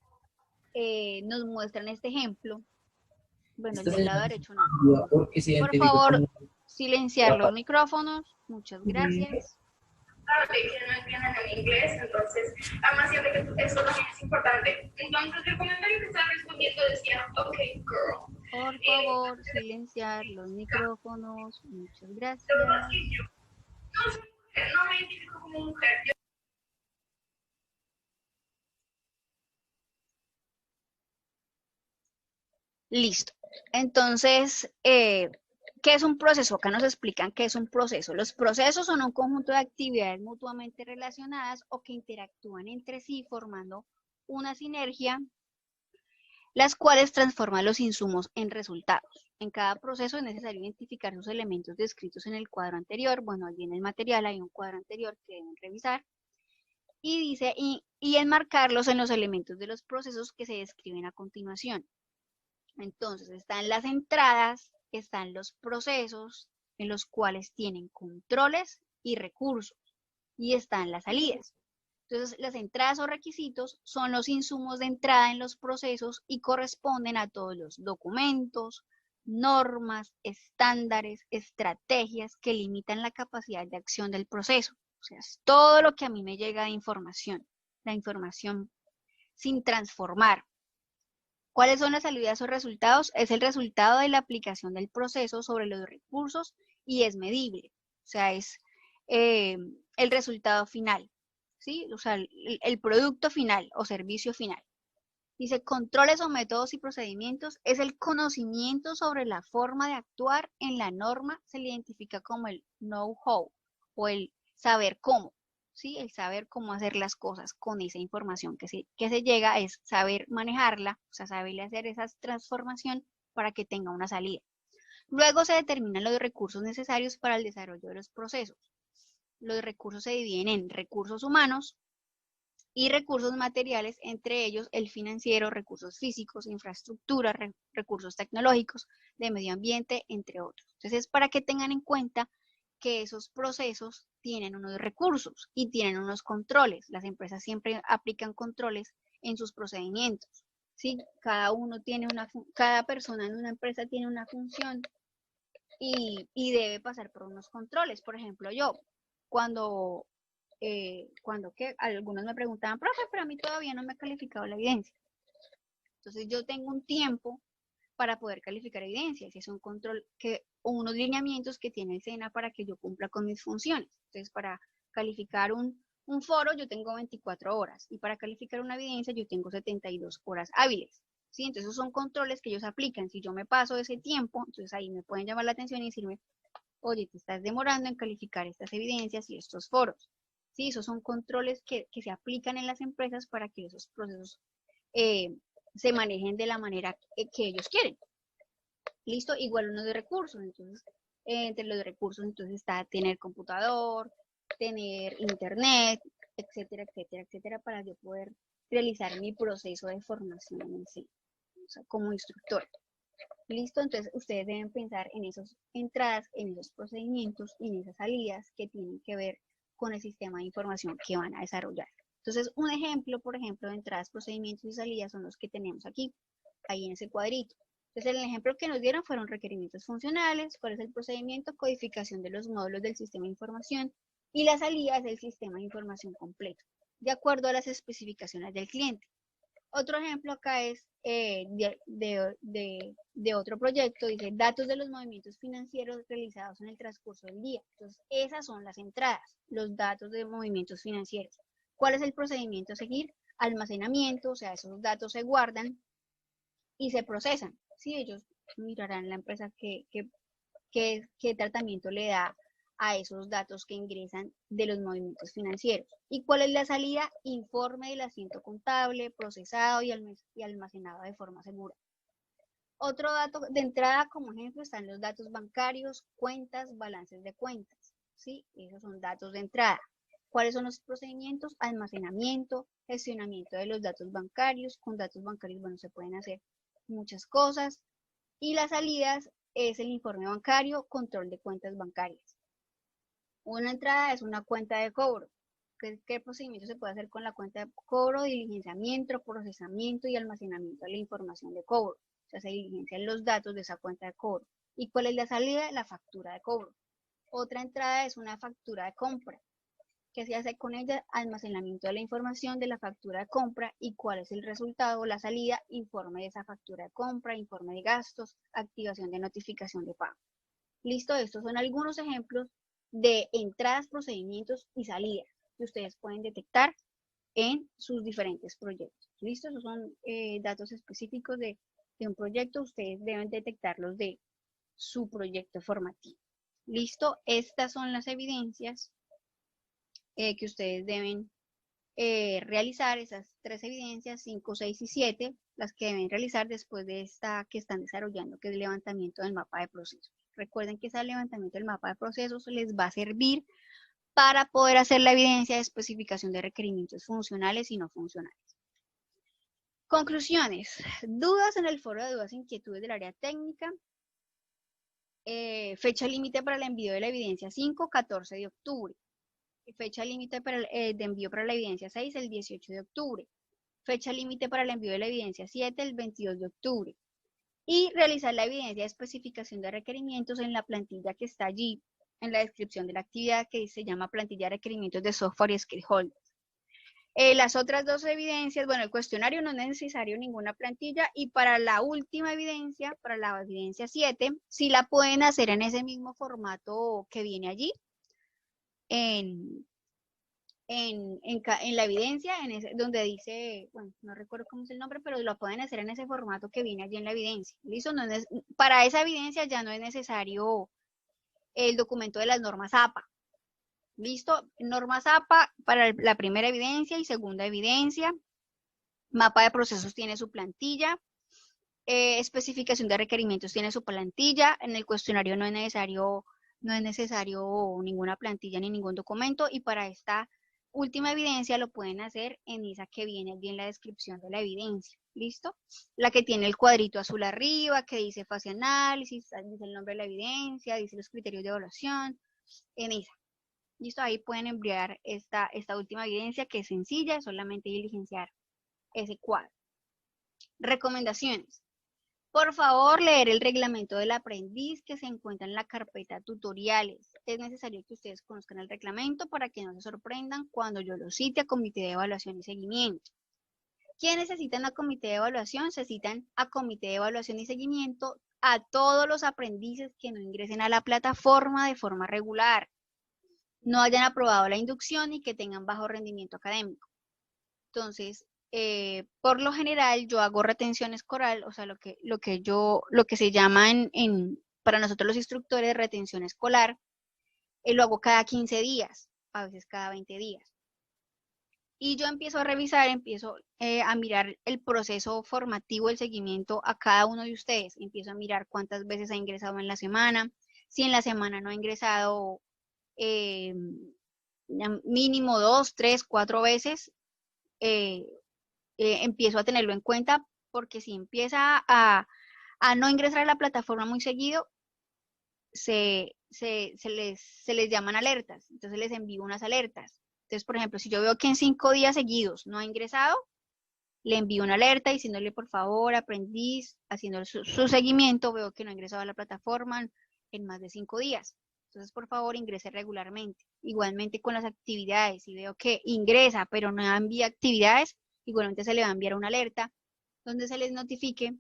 A: nos muestran este ejemplo. Bueno, el del lado derecho no. Por favor, silenciar los micrófonos. Muchas gracias.
C: Que no entienden el inglés, entonces, además siento que eso también es importante. Entonces, el comentario que estaba respondiendo decía, ok, girl.
A: Por favor, silenciar los micrófonos. Muchas gracias.
C: Lo que pasa es que yo no soy mujer, no me identifico como mujer.
A: Listo. Entonces, ¿qué es un proceso? Acá nos explican qué es un proceso. Los procesos son un conjunto de actividades mutuamente relacionadas o que interactúan entre sí formando una sinergia, las cuales transforman los insumos en resultados. En cada proceso es necesario identificar sus elementos descritos en el cuadro anterior. Bueno, allí en el material hay un cuadro anterior que deben revisar. Y dice, y enmarcarlos en los elementos de los procesos que se describen a continuación. Entonces, están las entradas, están los procesos en los cuales tienen controles y recursos, y están las salidas. Entonces, las entradas o requisitos son los insumos de entrada en los procesos y corresponden a todos los documentos, normas, estándares, estrategias que limitan la capacidad de acción del proceso. O sea, es todo lo que a mí me llega de información, la información sin transformar. ¿Cuáles son las salidas o resultados? Es el resultado de la aplicación del proceso sobre los recursos y es medible. O sea, es el resultado final, ¿sí? O sea, el producto final o servicio final. Dice, controles o métodos y procedimientos es el conocimiento sobre la forma de actuar en la norma, se le identifica como el know-how o el saber cómo. ¿Sí? El saber cómo hacer las cosas con esa información que se llega es saber manejarla, o sea, saberle hacer esa transformación para que tenga una salida. Luego se determinan los recursos necesarios para el desarrollo de los procesos. Los recursos se dividen en recursos humanos y recursos materiales, entre ellos el financiero, recursos físicos, infraestructura, recursos tecnológicos, de medio ambiente, entre otros. Entonces, es para que tengan en cuenta que esos procesos tienen unos recursos y tienen unos controles. Las empresas siempre aplican controles en sus procedimientos, ¿sí? Cada persona en una empresa tiene una función y debe pasar por unos controles. Por ejemplo, yo, cuando cuando que algunos me preguntaban, profe, pero a mí todavía no me ha calificado la evidencia. Entonces yo tengo un tiempo para poder calificar evidencias, y es un control o unos lineamientos que tiene el SENA para que yo cumpla con mis funciones. Entonces, para calificar un foro yo tengo 24 horas, y para calificar una evidencia yo tengo 72 horas hábiles. ¿Sí? Entonces, esos son controles que ellos aplican. Si yo me paso ese tiempo, entonces ahí me pueden llamar la atención y decirme, oye, te estás demorando en calificar estas evidencias y estos foros. ¿Sí? Esos son controles que se aplican en las empresas para que esos procesos se manejen de la manera que ellos quieren. Listo, igual uno de recursos. Entonces, entre los recursos entonces está tener computador, tener internet, etcétera, etcétera, etcétera, para yo poder realizar mi proceso de formación en sí, o sea, como instructor. Listo, entonces ustedes deben pensar en esas entradas, en esos procedimientos y en esas salidas que tienen que ver con el sistema de información que van a desarrollar. Entonces, un ejemplo, por ejemplo, de entradas, procedimientos y salidas son los que tenemos aquí, ahí en ese cuadrito. Entonces, el ejemplo que nos dieron fueron requerimientos funcionales, cuál es el procedimiento, codificación de los módulos del sistema de información, y la salida es el sistema de información completo, de acuerdo a las especificaciones del cliente. Otro ejemplo acá es de otro proyecto, dice datos de los movimientos financieros realizados en el transcurso del día. Entonces, esas son las entradas, los datos de movimientos financieros. ¿Cuál es el procedimiento a seguir? Almacenamiento, o sea, esos datos se guardan y se procesan. ¿Sí? Ellos mirarán la empresa qué tratamiento le da a esos datos que ingresan de los movimientos financieros. ¿Y cuál es la salida? Informe del asiento contable, procesado y almacenado de forma segura. Otro dato de entrada, como ejemplo, están los datos bancarios, cuentas, balances de cuentas. ¿Sí? Esos son datos de entrada. ¿Cuáles son los procedimientos? Almacenamiento, gestionamiento de los datos bancarios. Con datos bancarios, bueno, se pueden hacer muchas cosas. Y las salidas es el informe bancario, control de cuentas bancarias. Una entrada es una cuenta de cobro. ¿Qué procedimiento se puede hacer con la cuenta de cobro? Diligenciamiento, procesamiento y almacenamiento de la información de cobro. O sea, se diligencian los datos de esa cuenta de cobro. ¿Y cuál es la salida? La factura de cobro. Otra entrada es una factura de compra. ¿Qué se hace con ella? Almacenamiento de la información de la factura de compra y cuál es el resultado, la salida, informe de esa factura de compra, informe de gastos, activación de notificación de pago. Listo, estos son algunos ejemplos de entradas, procedimientos y salidas que ustedes pueden detectar en sus diferentes proyectos. Listo, esos son datos específicos de un proyecto, ustedes deben detectarlos de su proyecto formativo. Listo, estas son las evidencias que ustedes deben realizar, esas 3 evidencias, 5, 6 y 7, las que deben realizar después de esta que están desarrollando, que es el levantamiento del mapa de procesos. Recuerden que ese levantamiento del mapa de procesos les va a servir para poder hacer la evidencia de especificación de requerimientos funcionales y no funcionales. Conclusiones. Dudas en el foro de dudas e inquietudes del área técnica. Fecha límite para el envío de la evidencia 5, 14 de octubre. Fecha límite de envío para la evidencia 6, el 18 de octubre. Fecha límite para el envío de la evidencia 7, el 22 de octubre. Y realizar la evidencia de especificación de requerimientos en la plantilla que está allí, en la descripción de la actividad, que se llama plantilla de requerimientos de software y stakeholders. Las otras 2 evidencias, bueno, el cuestionario no es necesario ninguna plantilla, y para la última evidencia, para la evidencia 7, sí la pueden hacer en ese mismo formato que viene allí, en la evidencia, donde dice, bueno, no recuerdo cómo es el nombre, pero lo pueden hacer en ese formato que viene allí en la evidencia. ¿Listo? Para esa evidencia ya no es necesario el documento de las normas APA. ¿Listo? Normas APA para la primera evidencia y segunda evidencia. Mapa de procesos tiene su plantilla. Especificación de requerimientos tiene su plantilla. En el cuestionario no es necesario ninguna plantilla ni ningún documento, y para esta última evidencia lo pueden hacer en esa que viene allí en la descripción de la evidencia. ¿Listo? La que tiene el cuadrito azul arriba, que dice fase análisis, dice el nombre de la evidencia, dice los criterios de evaluación, en esa. ¿Listo? Ahí pueden enviar esta última evidencia, que es sencilla, solamente diligenciar ese cuadro. Recomendaciones. Por favor, leer el reglamento del aprendiz que se encuentra en la carpeta tutoriales. Es necesario que ustedes conozcan el reglamento para que no se sorprendan cuando yo lo cite a comité de evaluación y seguimiento. ¿Quiénes se citan a comité de evaluación? Se citan a comité de evaluación y seguimiento a todos los aprendices que no ingresen a la plataforma de forma regular, no hayan aprobado la inducción y que tengan bajo rendimiento académico. Entonces, por lo general, yo hago retención escolar, o sea, lo que se llama para nosotros los instructores retención escolar, lo hago cada 15 días, a veces cada 20 días. Y yo empiezo a revisar, empiezo a mirar el proceso formativo, el seguimiento a cada uno de ustedes. Empiezo a mirar cuántas veces ha ingresado en la semana, si en la semana no ha ingresado mínimo 2, 3, 4 veces, empiezo a tenerlo en cuenta, porque si empieza a no ingresar a la plataforma muy seguido, se les llaman alertas. Entonces les envío unas alertas. Entonces, por ejemplo, si yo veo que en 5 días seguidos no ha ingresado, le envío una alerta diciéndole, por favor, aprendiz, haciendo su seguimiento, veo que no ha ingresado a la plataforma en más de 5 días. Entonces, por favor, ingrese regularmente. Igualmente con las actividades, si veo que ingresa, pero no envía actividades, igualmente se le va a enviar una alerta donde se les notifique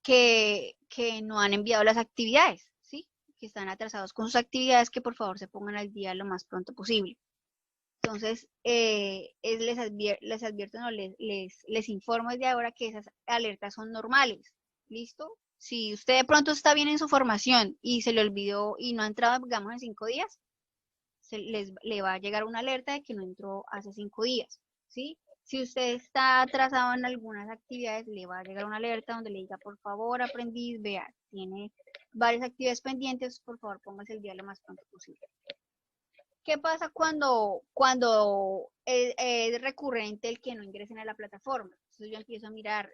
A: que no han enviado las actividades, ¿sí? Que están atrasados con sus actividades, que por favor se pongan al día lo más pronto posible. Entonces, les advierto, no, les informo desde ahora que esas alertas son normales, ¿listo? Si usted de pronto está bien en su formación y se le olvidó y no ha entrado, digamos, en 5 días, le va a llegar una alerta de que no entró hace 5 días, ¿sí? Si usted está atrasado en algunas actividades, le va a llegar una alerta donde le diga, por favor, aprendiz, vea, tiene varias actividades pendientes, por favor, póngase el día lo más pronto posible. ¿Qué pasa cuando es recurrente el que no ingresen a la plataforma? Entonces yo empiezo a mirar,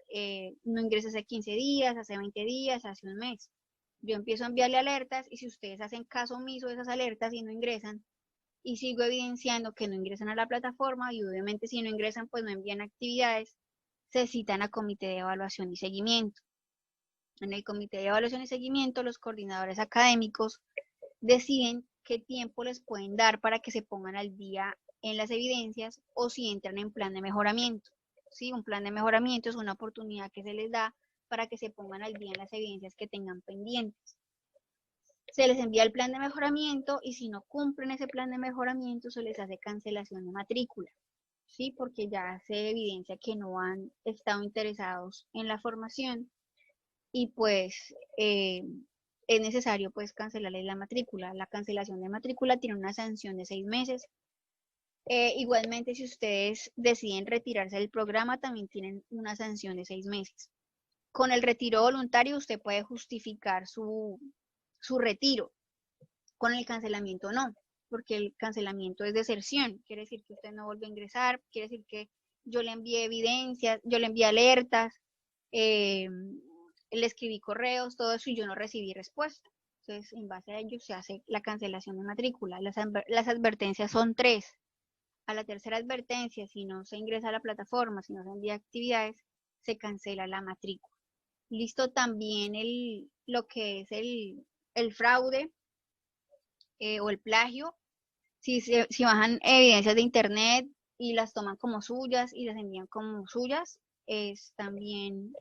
A: no ingresa hace 15 días, hace 20 días, hace un mes. Yo empiezo a enviarle alertas y si ustedes hacen caso omiso de esas alertas y no ingresan, y sigo evidenciando que no ingresan a la plataforma y obviamente si no ingresan pues no envían actividades, se citan a comité de evaluación y seguimiento. En el comité de evaluación y seguimiento los coordinadores académicos deciden qué tiempo les pueden dar para que se pongan al día en las evidencias o si entran en plan de mejoramiento. ¿Sí? Un plan de mejoramiento es una oportunidad que se les da para que se pongan al día en las evidencias que tengan pendientes. Se les envía el plan de mejoramiento y si no cumplen ese plan de mejoramiento se les hace cancelación de matrícula, ¿sí? Porque ya se evidencia que no han estado interesados en la formación y pues es necesario pues cancelarles la matrícula. La cancelación de matrícula tiene una sanción de 6 meses. Igualmente, si ustedes deciden retirarse del programa, también tienen una sanción de 6 meses. Con el retiro voluntario, usted puede justificar su retiro. Con el cancelamiento no, porque el cancelamiento es deserción. Quiere decir que usted no vuelve a ingresar, quiere decir que yo le envié evidencias, yo le envié alertas, le escribí correos, todo eso y yo no recibí respuesta. Entonces, en base a ello se hace la cancelación de matrícula. Las advertencias son 3. A la tercera advertencia, si no se ingresa a la plataforma, si no se envía actividades, se cancela la matrícula. Listo también lo que es el fraude o el plagio. Si bajan evidencias de internet y las toman como suyas y las envían como suyas, es también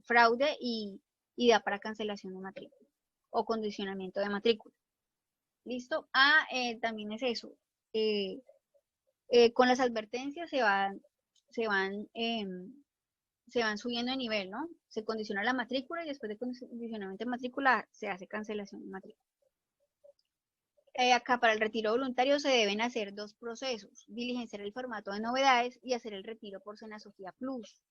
A: fraude y da para cancelación de matrícula o condicionamiento de matrícula. ¿Listo? También es eso. Con las advertencias se van subiendo de nivel, ¿no? Se condiciona la matrícula y después de condicionamiento de matrícula se hace cancelación de matrícula. Acá para el retiro voluntario se deben hacer 2 procesos, diligenciar el formato de novedades y hacer el retiro por Senasofía Plus.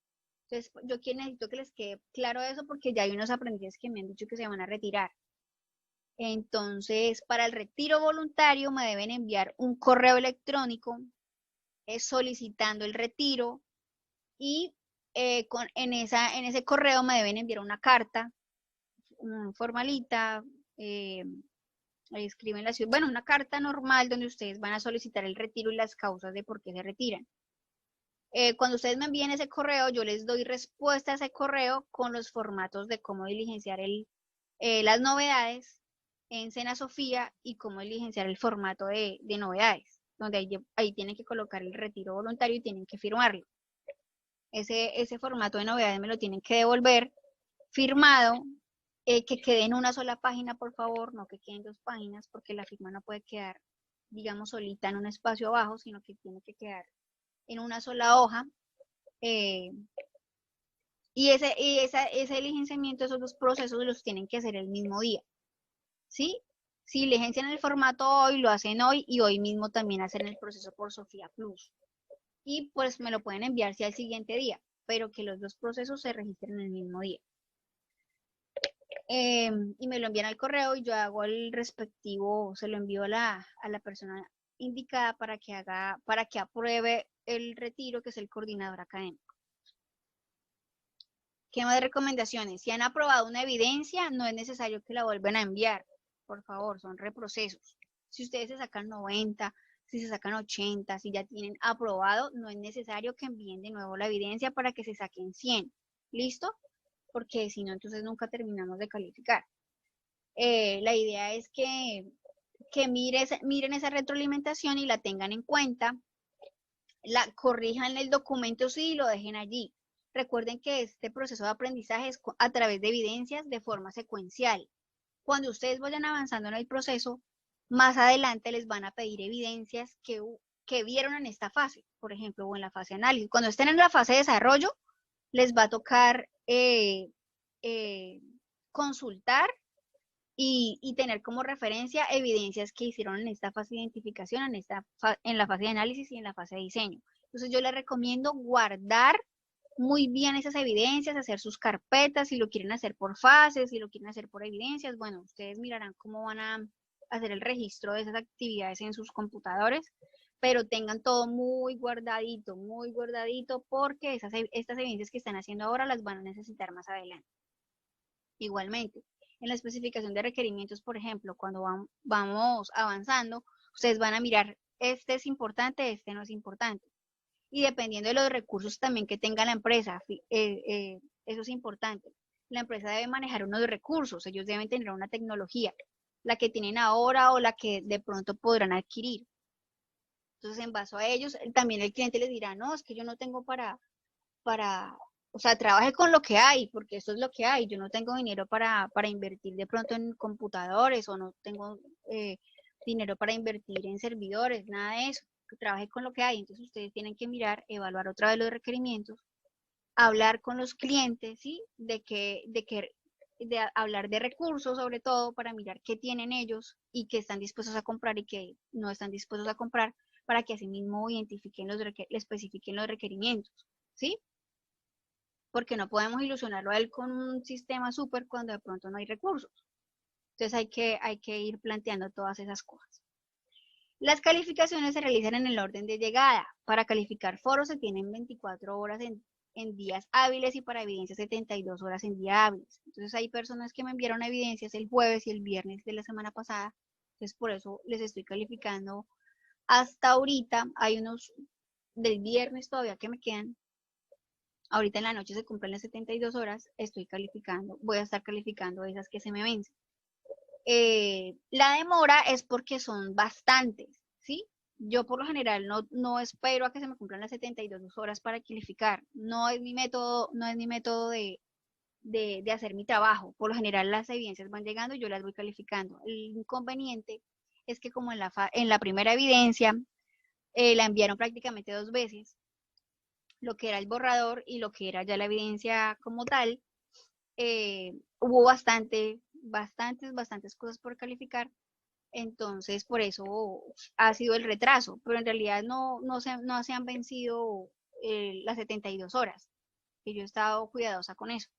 A: Entonces, yo necesito que les quede claro eso porque ya hay unos aprendices que me han dicho que se van a retirar. Entonces, para el retiro voluntario me deben enviar un correo electrónico solicitando el retiro y en ese correo me deben enviar una carta formalita, ahí escriben la ciudad, bueno, una carta normal donde ustedes van a solicitar el retiro y las causas de por qué se retiran. Cuando ustedes me envíen ese correo, yo les doy respuesta a ese correo con los formatos de cómo diligenciar las novedades en Sena Sofía y cómo diligenciar el formato de novedades, donde ahí tienen que colocar el retiro voluntario y tienen que firmarlo. Ese formato de novedades me lo tienen que devolver firmado, que quede en una sola página, por favor, no que queden 2 páginas, porque la firma no puede quedar, digamos, solita en un espacio abajo, sino que tiene que quedar en una sola hoja. Y ese diligenciamiento, esos 2 procesos los tienen que hacer el mismo día, ¿sí? Si diligencian el formato hoy, lo hacen hoy, y hoy mismo también hacen el proceso por Sofía Plus. Y pues me lo pueden enviar si al siguiente día, pero que los 2 procesos se registren el mismo día. Y me lo envían al correo y yo hago el respectivo, se lo envío a la persona indicada para que apruebe el retiro, que es el coordinador académico. ¿Qué más recomendaciones? Si han aprobado una evidencia, no es necesario que la vuelvan a enviar. Por favor, son reprocesos. Si ustedes se sacan 90, si se sacan 80, si ya tienen aprobado, no es necesario que envíen de nuevo la evidencia para que se saquen 100. ¿Listo? Porque si no, entonces nunca terminamos de calificar. La idea es que miren esa retroalimentación y la tengan en cuenta, corrijan el documento sí y lo dejen allí. Recuerden que este proceso de aprendizaje es a través de evidencias de forma secuencial. Cuando ustedes vayan avanzando en el proceso, más adelante les van a pedir evidencias que vieron en esta fase, por ejemplo, o en la fase de análisis. Cuando estén en la fase de desarrollo, les va a tocar consultar y tener como referencia evidencias que hicieron en esta fase de identificación, en la fase de análisis y en la fase de diseño. Entonces yo les recomiendo guardar muy bien esas evidencias, hacer sus carpetas, si lo quieren hacer por fases, si lo quieren hacer por evidencias, bueno, ustedes mirarán cómo van a hacer el registro de esas actividades en sus computadores, pero tengan todo muy guardadito, porque estas evidencias que están haciendo ahora las van a necesitar más adelante. Igualmente, en la especificación de requerimientos, por ejemplo, cuando vamos avanzando, ustedes van a mirar, este es importante, este no es importante. Y dependiendo de los recursos también que tenga la empresa, eso es importante. La empresa debe manejar unos recursos, ellos deben tener una tecnología, la que tienen ahora o la que de pronto podrán adquirir. Entonces, en base a ellos, también el cliente les dirá, no, es que yo no tengo o sea, trabaje con lo que hay, porque esto es lo que hay. Yo no tengo dinero para invertir de pronto en computadores, o no tengo dinero para invertir en servidores, nada de eso. Que trabaje con lo que hay. Entonces ustedes tienen que mirar, evaluar otra vez los requerimientos, hablar con los clientes, ¿sí? De hablar de recursos, sobre todo, para mirar qué tienen ellos y qué están dispuestos a comprar y qué no están dispuestos a comprar, para que así mismo especifiquen los requerimientos, ¿sí? Porque no podemos ilusionarlo a él con un sistema súper cuando de pronto no hay recursos. Entonces hay que ir planteando todas esas cosas. Las calificaciones se realizan en el orden de llegada. Para calificar foros se tienen 24 horas en días hábiles y para evidencias 72 horas en días hábiles. Entonces hay personas que me enviaron evidencias el jueves y el viernes de la semana pasada. Entonces por eso les estoy calificando hasta ahorita. Hay unos del viernes todavía que me quedan. Ahorita en la noche se cumplen las 72 horas, voy a estar calificando esas que se me vencen. La demora es porque son bastantes, ¿sí? Yo por lo general no espero a que se me cumplan las 72 horas para calificar. No es mi método de hacer mi trabajo. Por lo general las evidencias van llegando y yo las voy calificando. El inconveniente es que como en la primera evidencia la enviaron prácticamente 2 veces, lo que era el borrador y lo que era ya la evidencia como tal, hubo bastantes cosas por calificar, entonces por eso ha sido el retraso, pero en realidad no se han vencido las 72 horas, que yo he estado cuidadosa con eso.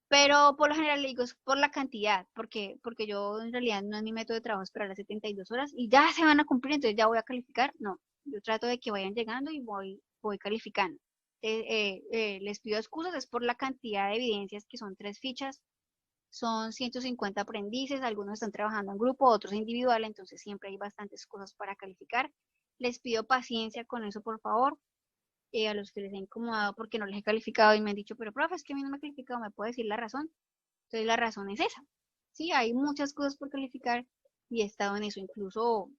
A: Pero por lo general le digo es por la cantidad, porque yo en realidad no es mi método de trabajo esperar las 72 horas y ya se van a cumplir, entonces ya voy a calificar. No, yo trato de que vayan llegando y voy calificando. Les pido excusas, es por la cantidad de evidencias, que son 3 fichas, son 150 aprendices, algunos están trabajando en grupo, otros individual, entonces siempre hay bastantes cosas para calificar. Les pido paciencia con eso, por favor. a los que les he incomodado porque no les he calificado y me han dicho, pero profe, es que a mí no me he calificado, ¿me puede decir la razón? Entonces la razón es esa. Sí, hay muchas cosas por calificar y he estado en eso. Incluso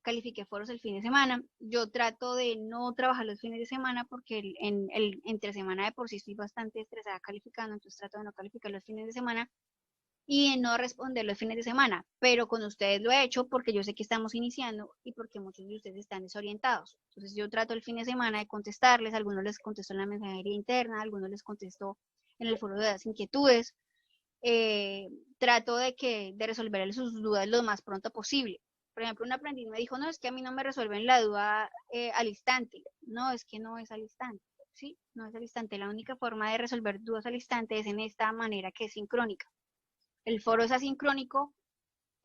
A: califiqué foros el fin de semana. Yo trato de no trabajar los fines de semana porque entre semana de por sí estoy bastante estresada calificando, entonces trato de no calificar los fines de semana y de no responder los fines de semana. Pero con ustedes lo he hecho porque yo sé que estamos iniciando y porque muchos de ustedes están desorientados. Entonces yo trato el fin de semana de contestarles, a algunos les contesto en la mensajería interna, a algunos les contesto en el foro de las inquietudes. Trato de resolver sus dudas lo más pronto posible. Por ejemplo, un aprendiz me dijo, no, es que a mí no me resuelven la duda al instante. No, es que no es al instante, ¿sí? No es al instante. La única forma de resolver dudas al instante es en esta manera que es sincrónica. El foro es asincrónico,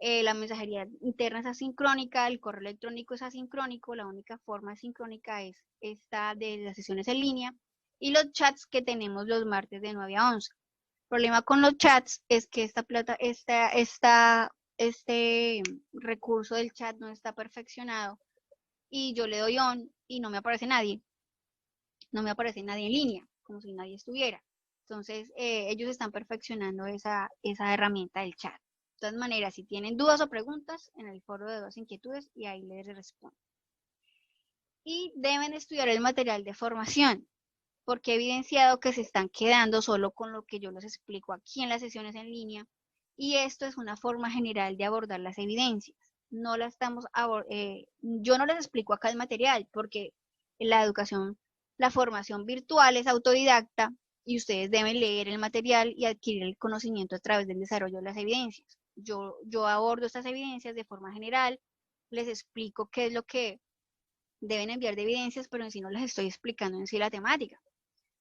A: la mensajería interna es asincrónica, el correo electrónico es asincrónico, la única forma sincrónica es esta de las sesiones en línea y los chats que tenemos los martes de 9 a 11. El problema con los chats es que este recurso del chat no está perfeccionado y yo le doy on y no me aparece nadie. No me aparece nadie en línea, como si nadie estuviera. Entonces, ellos están perfeccionando esa herramienta del chat. De todas maneras, si tienen dudas o preguntas, en el foro de dudas e inquietudes y ahí les respondo. Y deben estudiar el material de formación, porque he evidenciado que se están quedando solo con lo que yo les explico aquí en las sesiones en línea, y esto es una forma general de abordar las evidencias. No la estamos yo no les explico acá el material, porque la educación, la formación virtual es autodidacta, y ustedes deben leer el material y adquirir el conocimiento a través del desarrollo de las evidencias. Yo abordo estas evidencias de forma general, les explico qué es lo que deben enviar de evidencias, pero en sí no les estoy explicando en sí la temática.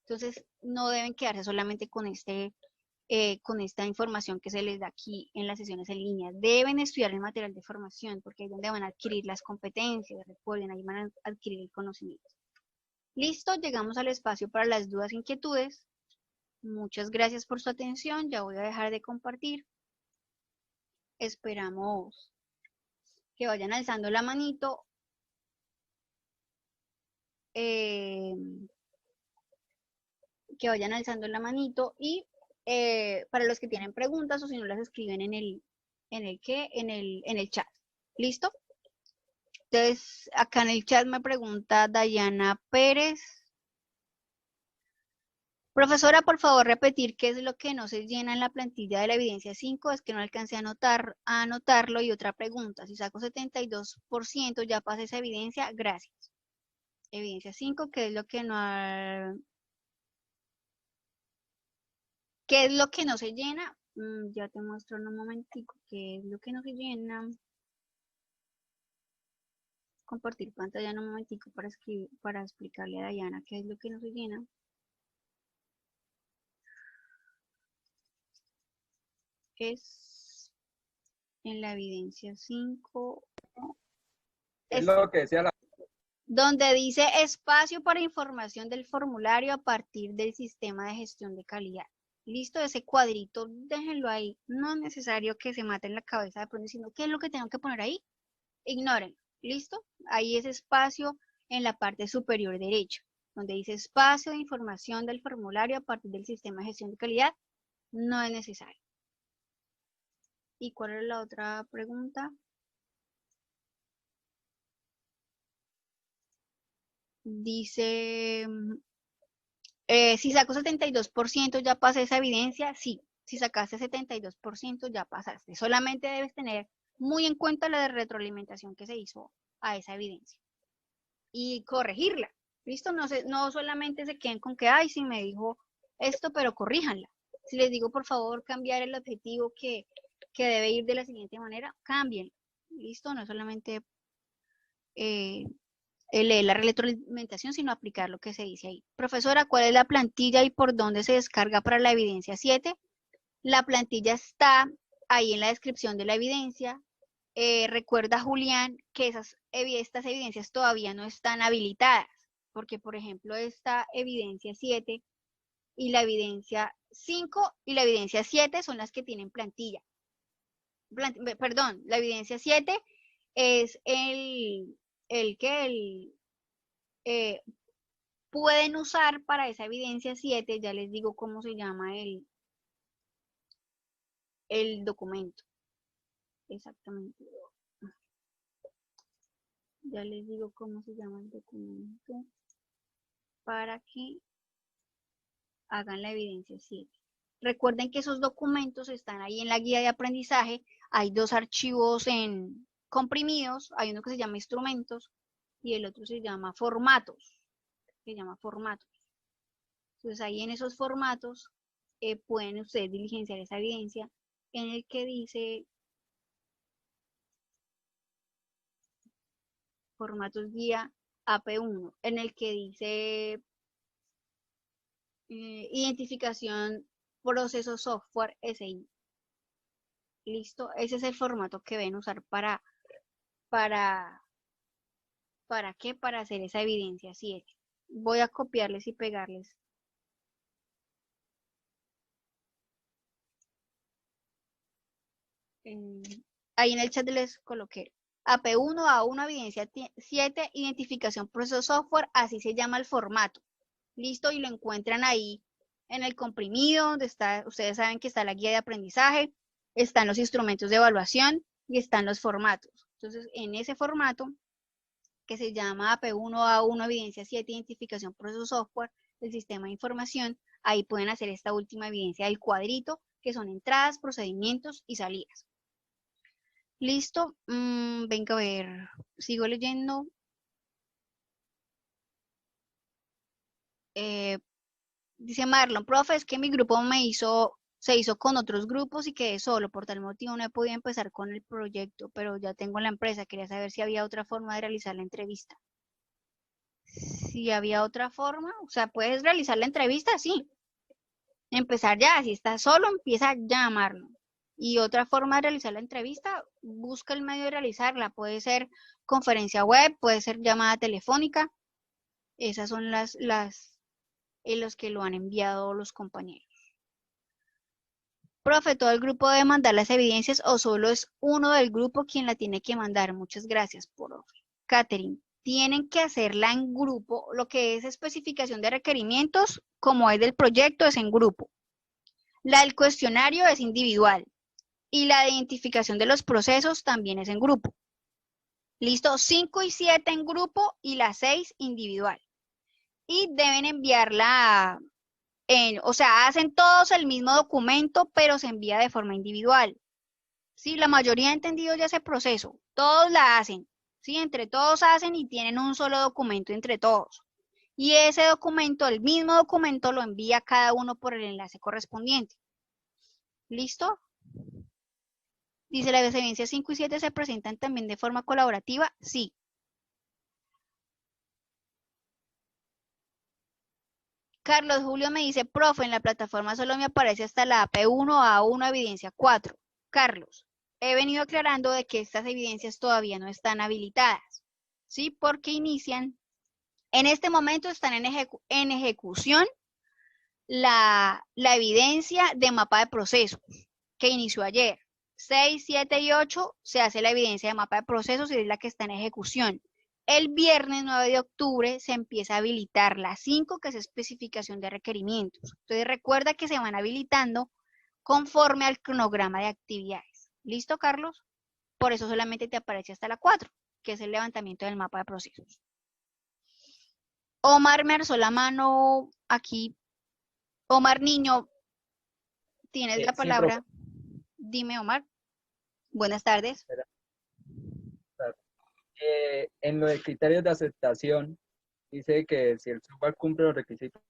A: Entonces, no deben quedarse solamente con esta información que se les da aquí en las sesiones en línea. Deben estudiar el material de formación, porque ahí es donde van a adquirir las competencias, recuerden, ahí van a adquirir el conocimiento. Listo, llegamos al espacio para las dudas e inquietudes. Muchas gracias por su atención, ya voy a dejar de compartir. Esperamos que vayan alzando la manito. Que vayan alzando la manito y para los que tienen preguntas o si no las escriben en el chat. ¿Listo? Entonces, acá en el chat me pregunta Dayana Pérez. Profesora, por favor, repetir qué es lo que no se llena en la plantilla de la evidencia 5, es que no alcancé a anotarlo. Y otra pregunta, si saco 72%, ya pasa esa evidencia, gracias. Evidencia 5, ¿qué es lo que no... ¿Qué es lo que no se llena? Ya te muestro en un momentico qué es lo que no se llena. Compartir pantalla en un momentico para explicarle a Dayana qué es lo que no se llena. Es en la evidencia 5.
E: Es lo que decía la...
A: Donde dice espacio para información del formulario a partir del sistema de gestión de calidad. Listo, ese cuadrito, déjenlo ahí. No es necesario que se maten la cabeza de pronto diciendo qué es lo que tengo que poner ahí. Ignoren. ¿Listo? Ahí ese espacio en la parte superior derecha, donde dice espacio de información del formulario a partir del sistema de gestión de calidad. No es necesario. ¿Y cuál es la otra pregunta? Dice, si saco 72% ya pasa esa evidencia. Sí, si sacaste 72% ya pasaste. Solamente debes tener muy en cuenta la retroalimentación que se hizo a esa evidencia y corregirla. ¿Listo? No solamente se queden con que, ay, sí me dijo esto, pero corríjanla. Si les digo, por favor, cambiar el objetivo que debe ir de la siguiente manera, cambien. ¿Listo? No solamente leer la retroalimentación, sino aplicar lo que se dice ahí. Profesora, ¿cuál es la plantilla y por dónde se descarga para la evidencia 7? La plantilla está ahí en la descripción de la evidencia. Recuerda, Julián, que estas evidencias todavía no están habilitadas, porque, por ejemplo, esta evidencia 7 y la evidencia 5 y la evidencia 7 son las que tienen plantilla. Perdón, la evidencia 7 es pueden usar para esa evidencia 7, ya les digo cómo se llama el documento. Exactamente. Ya les digo cómo se llama el documento para que hagan la evidencia 7. Recuerden que esos documentos están ahí en la guía de aprendizaje. Hay 2 archivos comprimidos. Hay uno que se llama instrumentos y el otro se llama formatos. Entonces ahí en esos formatos pueden ustedes diligenciar esa evidencia en el que dice formatos guía AP1, en el que dice identificación proceso software SI. Listo, ese es el formato que deben usar ¿para qué? Para hacer esa evidencia 7. Voy a copiarles y pegarles. Ahí en el chat les coloqué AP1 A1 evidencia 7 identificación proceso software, así se llama el formato. Listo, y lo encuentran ahí en el comprimido, donde está, ustedes saben que está la guía de aprendizaje, están los instrumentos de evaluación y están los formatos. Entonces, en ese formato, que se llama AP1 A1 evidencia 7 identificación proceso software del sistema de información, ahí pueden hacer esta última evidencia del cuadrito, que son entradas, procedimientos y salidas. Listo, venga a ver, sigo leyendo. Dice Marlon, profe, es que mi grupo se hizo con otros grupos y quedé solo, por tal motivo no he podido empezar con el proyecto, pero ya tengo la empresa, quería saber si había otra forma de realizar la entrevista. Si había otra forma, o sea, puedes realizar la entrevista, sí. Empezar ya, si estás solo, empieza ya a Marlon. Y otra forma de realizar la entrevista, busca el medio de realizarla, puede ser conferencia web, puede ser llamada telefónica, esas son los que lo han enviado los compañeros. Profe, ¿todo el grupo debe mandar las evidencias o solo es uno del grupo quien la tiene que mandar? Muchas gracias, profe. Catherine, tienen que hacerla en grupo. Lo que es especificación de requerimientos, como es del proyecto, es en grupo. La del cuestionario es individual. Y la de identificación de los procesos también es en grupo. Listo, 5 y 7 en grupo y la 6 individual. Y deben enviarla, o sea, hacen todos el mismo documento, pero se envía de forma individual. ¿Sí? La mayoría ha entendido ya ese proceso. Todos la hacen. ¿Sí? Entre todos hacen y tienen un solo documento entre todos. Y ese documento, el mismo documento, lo envía cada uno por el enlace correspondiente. ¿Listo? Dice, ¿las evidencias 5 y 7 se presentan también de forma colaborativa? Sí. Carlos Julio me dice, profe, en la plataforma solo me aparece hasta la AP1 A1 evidencia 4. Carlos, he venido aclarando de que estas evidencias todavía no están habilitadas, ¿sí? Porque inician, en este momento están en ejecución la evidencia de mapa de procesos que inició ayer. 6, 7 y 8 se hace la evidencia de mapa de procesos y es la que está en ejecución. El viernes 9 de octubre se empieza a habilitar la 5, que es especificación de requerimientos. Entonces recuerda que se van habilitando conforme al cronograma de actividades. ¿Listo, Carlos? Por eso solamente te aparece hasta la 4, que es el levantamiento del mapa de procesos. Omar me alzó la mano aquí. Omar Niño, tienes la palabra. Sí, dime, Omar. Buenas tardes.
E: En los criterios de aceptación, dice que si el software cumple los requisitos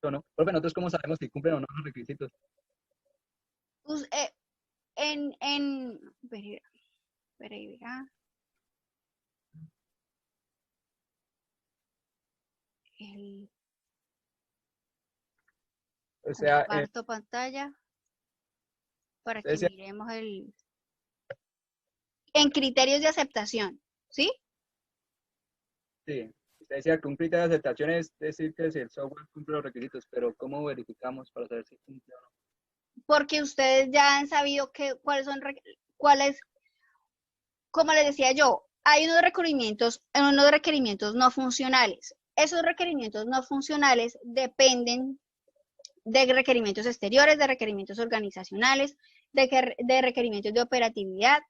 E: o no. Profe, ¿nosotros cómo sabemos si cumplen o no los requisitos?
A: Pues,
E: o sea,
A: comparto pantalla para que miremos en criterios de aceptación, ¿sí?
E: Sí, usted decía que un criterio de aceptación es decir que si el software cumple los requisitos, pero ¿cómo verificamos para saber si cumple o no?
A: Porque ustedes ya han sabido cuáles, como les decía yo, hay unos requerimientos no funcionales. esos requerimientos no funcionales dependen de requerimientos exteriores, de requerimientos organizacionales, de requerimientos de operatividad,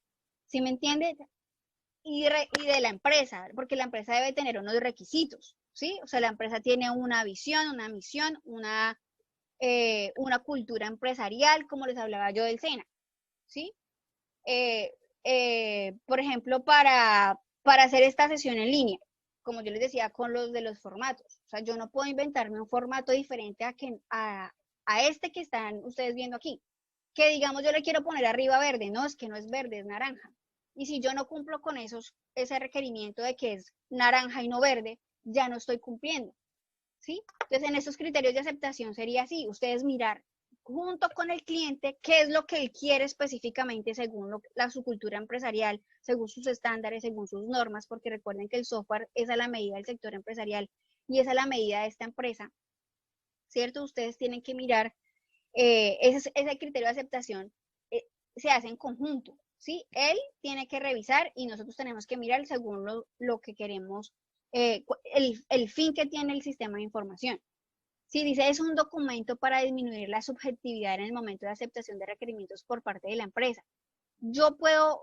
A: ¿sí me entiende? Y de la empresa, porque la empresa debe tener unos requisitos, ¿sí? O sea, la empresa tiene una visión, una misión, una cultura empresarial, como les hablaba yo del SENA, ¿sí? Por ejemplo, para hacer esta sesión en línea, como yo les decía, con los de los formatos. O sea, yo no puedo inventarme un formato diferente a este que están ustedes viendo aquí. Que digamos yo le quiero poner arriba verde, no, es que no es verde, es naranja. Y si yo no cumplo con ese requerimiento de que es naranja y no verde, ya no estoy cumpliendo, ¿sí? Entonces, en esos criterios de aceptación sería así, ustedes mirar junto con el cliente qué es lo que él quiere específicamente según su cultura empresarial, según sus estándares, según sus normas, porque recuerden que el software es a la medida del sector empresarial y es a la medida de esta empresa, ¿cierto? Ustedes tienen que mirar ese criterio de aceptación, se hace en conjunto, ¿sí? Él tiene que revisar y nosotros tenemos que mirar según lo que queremos, el fin que tiene el sistema de información. Si dice es un documento para disminuir la subjetividad en el momento de aceptación de requerimientos por parte de la empresa, yo puedo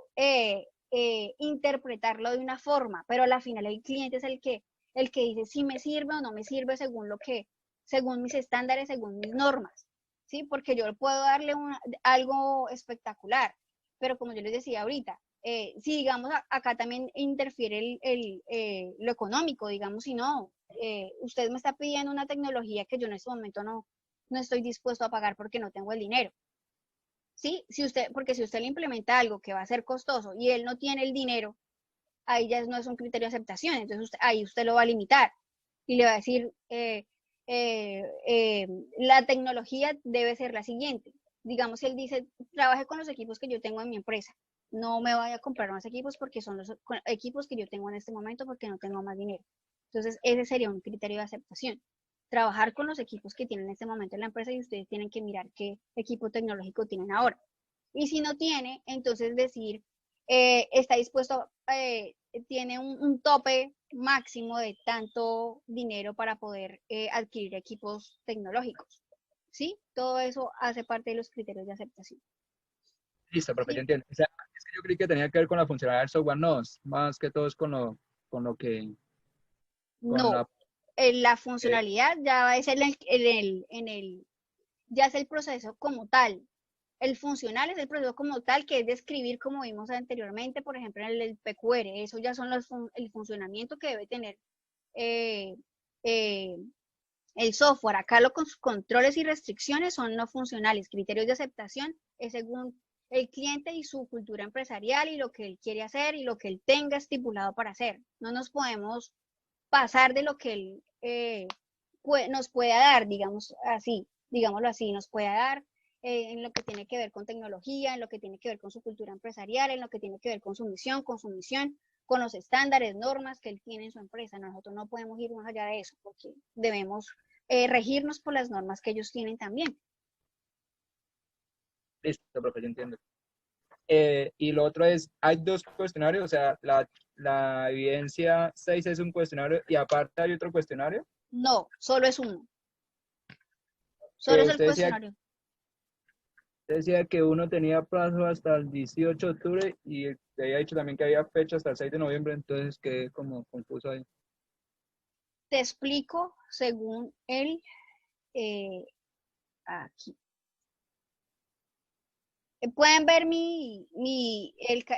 A: interpretarlo de una forma, pero al final el cliente es el que dice si me sirve o no me sirve según mis estándares, según mis normas, ¿sí? Porque yo puedo darle algo espectacular, pero como yo les decía ahorita, si digamos acá también interfiere lo económico, digamos, si no, usted me está pidiendo una tecnología que yo en este momento no estoy dispuesto a pagar porque no tengo el dinero. ¿Sí? Porque si usted le implementa algo que va a ser costoso y él no tiene el dinero, ahí ya no es un criterio de aceptación, entonces ahí usted lo va a limitar y le va a decir, la tecnología debe ser la siguiente. Digamos, si él dice, trabaje con los equipos que yo tengo en mi empresa, no me vaya a comprar más equipos porque son los equipos que yo tengo en este momento porque no tengo más dinero. Entonces, ese sería un criterio de aceptación. Trabajar con los equipos que tienen en este momento en la empresa y ustedes tienen que mirar qué equipo tecnológico tienen ahora. Y si no tiene, entonces decir, está dispuesto, tiene un tope máximo de tanto dinero para poder adquirir equipos tecnológicos. ¿Sí? Todo eso hace parte de los criterios de aceptación.
E: Listo, profe,
A: ¿Sí?
E: yo entiendo. O sea, es que yo creí que tenía que ver con la funcionalidad del software, no, más que todo es con lo que, con
A: No,
E: la...
A: la funcionalidad ya es ya es el proceso como tal. El funcional es el proceso como tal, que es describir, como vimos anteriormente, por ejemplo, en el PQR. Eso ya son el funcionamiento que debe tener eh, eh, el software. Acá los controles y restricciones son no funcionales. Criterios de aceptación es según el cliente y su cultura empresarial y lo que él quiere hacer y lo que él tenga estipulado para hacer. No nos podemos pasar de lo que él nos pueda dar, digámoslo así, nos pueda dar en lo que tiene que ver con tecnología, en lo que tiene que ver con su cultura empresarial, en lo que tiene que ver con su misión, con los estándares, normas que él tiene en su empresa. Nosotros no podemos ir más allá de eso porque debemos regirnos por las normas que ellos tienen también.
E: Listo, profe, yo entiendo. Y lo otro es, hay dos cuestionarios, o sea, la evidencia 6 es un cuestionario y aparte hay otro cuestionario.
A: No, solo es uno. Solo es el
E: Usted
A: cuestionario.
E: decía que uno tenía plazo hasta el 18 de octubre y te había dicho también que había fecha hasta el 6 de noviembre, entonces quedé como confuso ahí.
A: Te explico según aquí. ¿Pueden ver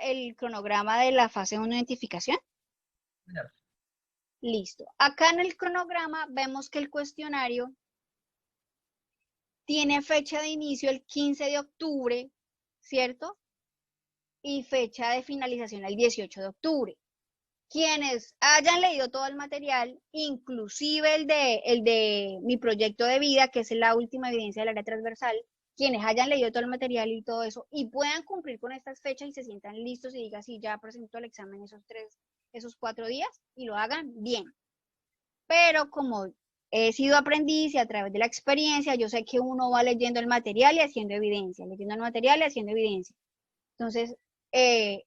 A: el cronograma de la fase 1 de identificación? Listo. Acá en el cronograma vemos que el cuestionario tiene fecha de inicio el 15 de octubre, ¿cierto? Y fecha de finalización el 18 de octubre. Quienes hayan leído todo el material, inclusive el de mi proyecto de vida, que es la última evidencia del área transversal, quienes hayan leído todo el material y todo eso, y puedan cumplir con estas fechas y se sientan listos y digan, sí, ya presento el examen esos 4 días, y lo hagan bien. Pero como he sido aprendiz y a través de la experiencia, yo sé que uno va leyendo el material y haciendo evidencia, leyendo el material y haciendo evidencia. Entonces, en